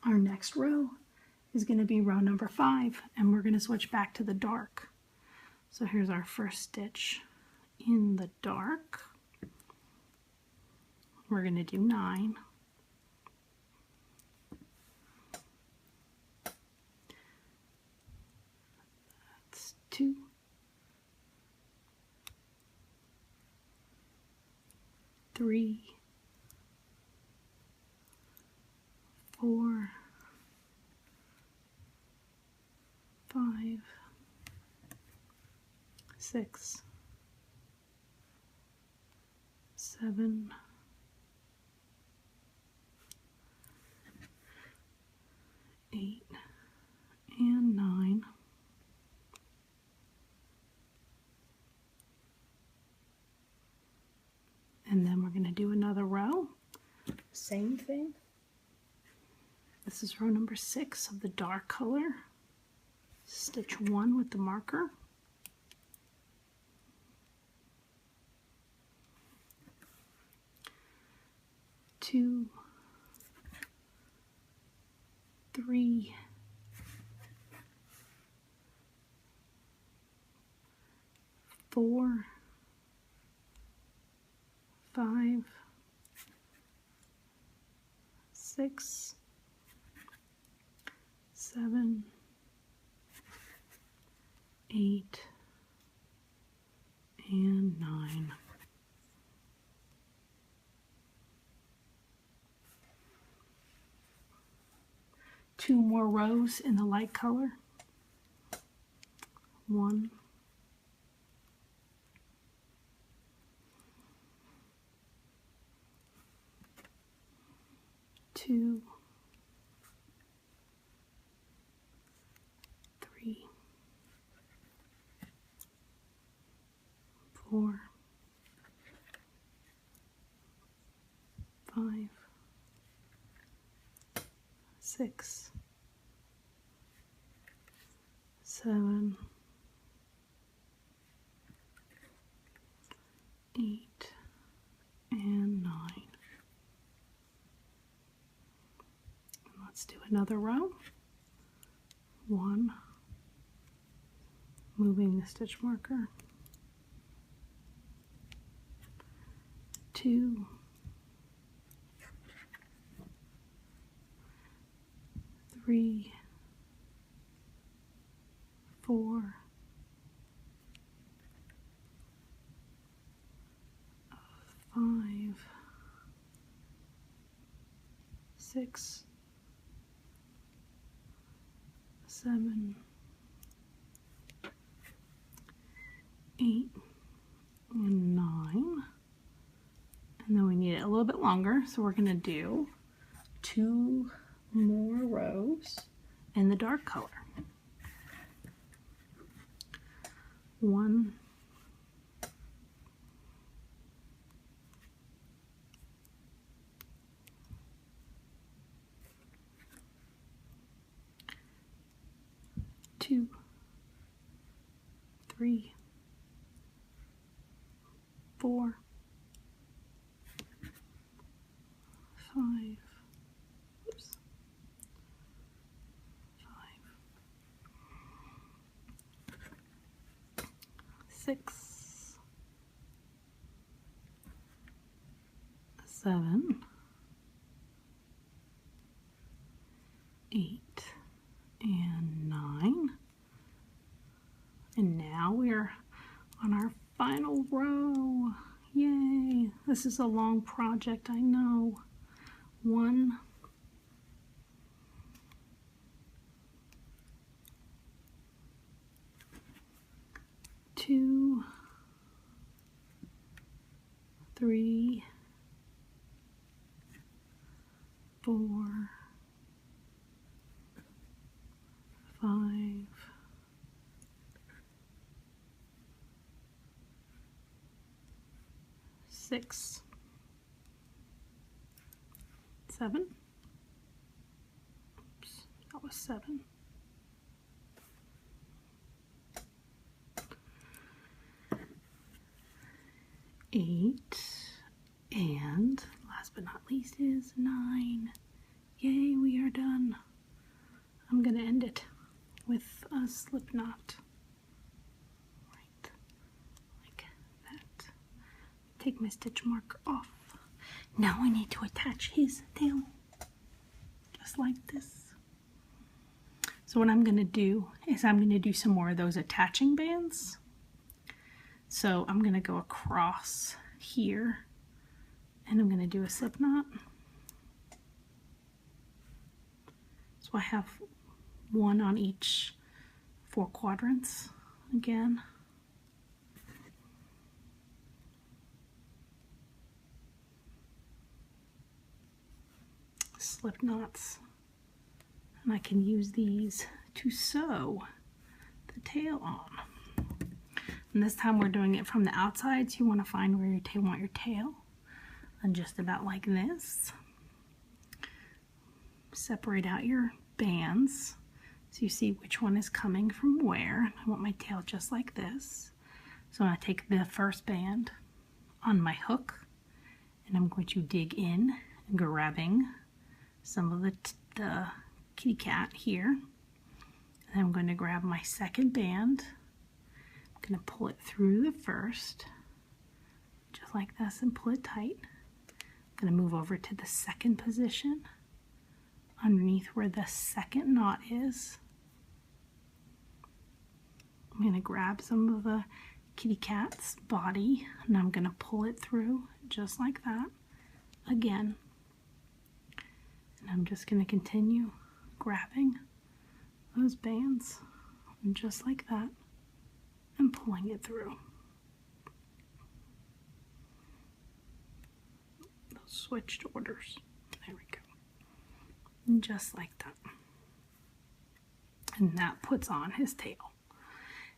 Our next row is going to be row number 5, and we're going to switch back to the dark. So here's our first stitch in the dark. We're going to do 9. That's 2, 3, 4, 5, 6, 7, 8, and 9. And then we're going to do another row. Same thing. This is row number 6 of the dark color. Stitch 1 with the marker. Two, 3, 4, 5, 6, 7, 8, and 9. 2 more rows in the light color. 1, 2, 3, 4, 5, 6, 7, 8, and 9. Let's do another row. 1, moving the stitch marker. 2, 3, 4, 5, 6, 7, 8, and 9. And then we need it a little bit longer, so we're going to do 2 more rows in the dark color. 1, 2, 3, 4, 5, oops, 5, 6, 7, 8, and 9. And now we're on our final row. Yay! This is a long project, I know. 1, 2, 3, 4, 5, 6, 7. Oops, that was 7. 8, and last but not least is 9. Yay, we are done. I'm gonna end it with a slip knot. Right, like that. Take my stitch marker off. Now I need to attach his tail, just like this. So what I'm gonna do is I'm gonna do some more of those attaching bands. So I'm gonna go across here and I'm gonna do a slip knot. So I have 1 on each 4 quadrants again. Slip knots, and I can use these to sew the tail on. And this time we're doing it from the outside, so you want to find where you want your tail, and just about like this. Separate out your bands so you see which one is coming from where. I want my tail just like this. So I'm going to take the first band on my hook, and I'm going to dig in, grabbing some of the kitty cat here. And I'm going to grab my second band. I'm going to pull it through the first, just like this, and pull it tight. I'm going to move over to the second position, underneath where the second knot is. I'm going to grab some of the kitty cat's body, and I'm going to pull it through just like that again. And I'm just going to continue grabbing those bands and just like that and pulling it through. Those switched orders. There we go. And just like that. And that puts on his tail.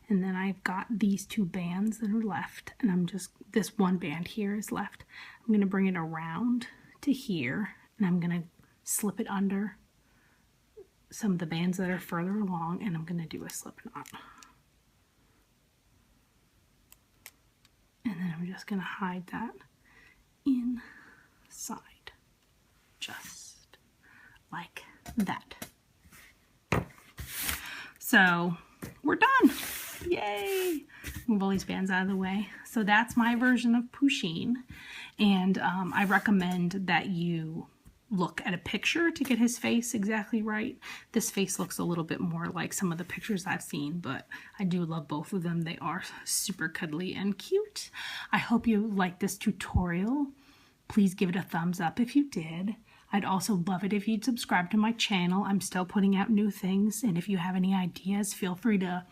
And then I've got these two bands that are left, and this one band here is left. I'm going to bring it around to here, and I'm going to slip it under some of the bands that are further along, and I'm going to do a slip knot. And then I'm just going to hide that inside, just like that. So we're done. Yay! Move all these bands out of the way. So that's my version of Pusheen, and I recommend that you look at a picture to get his face exactly right. This face looks a little bit more like some of the pictures I've seen, but I do love both of them. They are super cuddly and cute. I hope you liked this tutorial. Please give it a thumbs up if you did. I'd also love it if you'd subscribe to my channel. I'm still putting out new things, and if you have any ideas, feel free to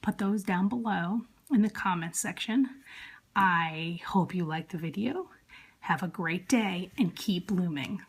put those down below in the comments section. I hope you liked the video. Have a great day and keep looming.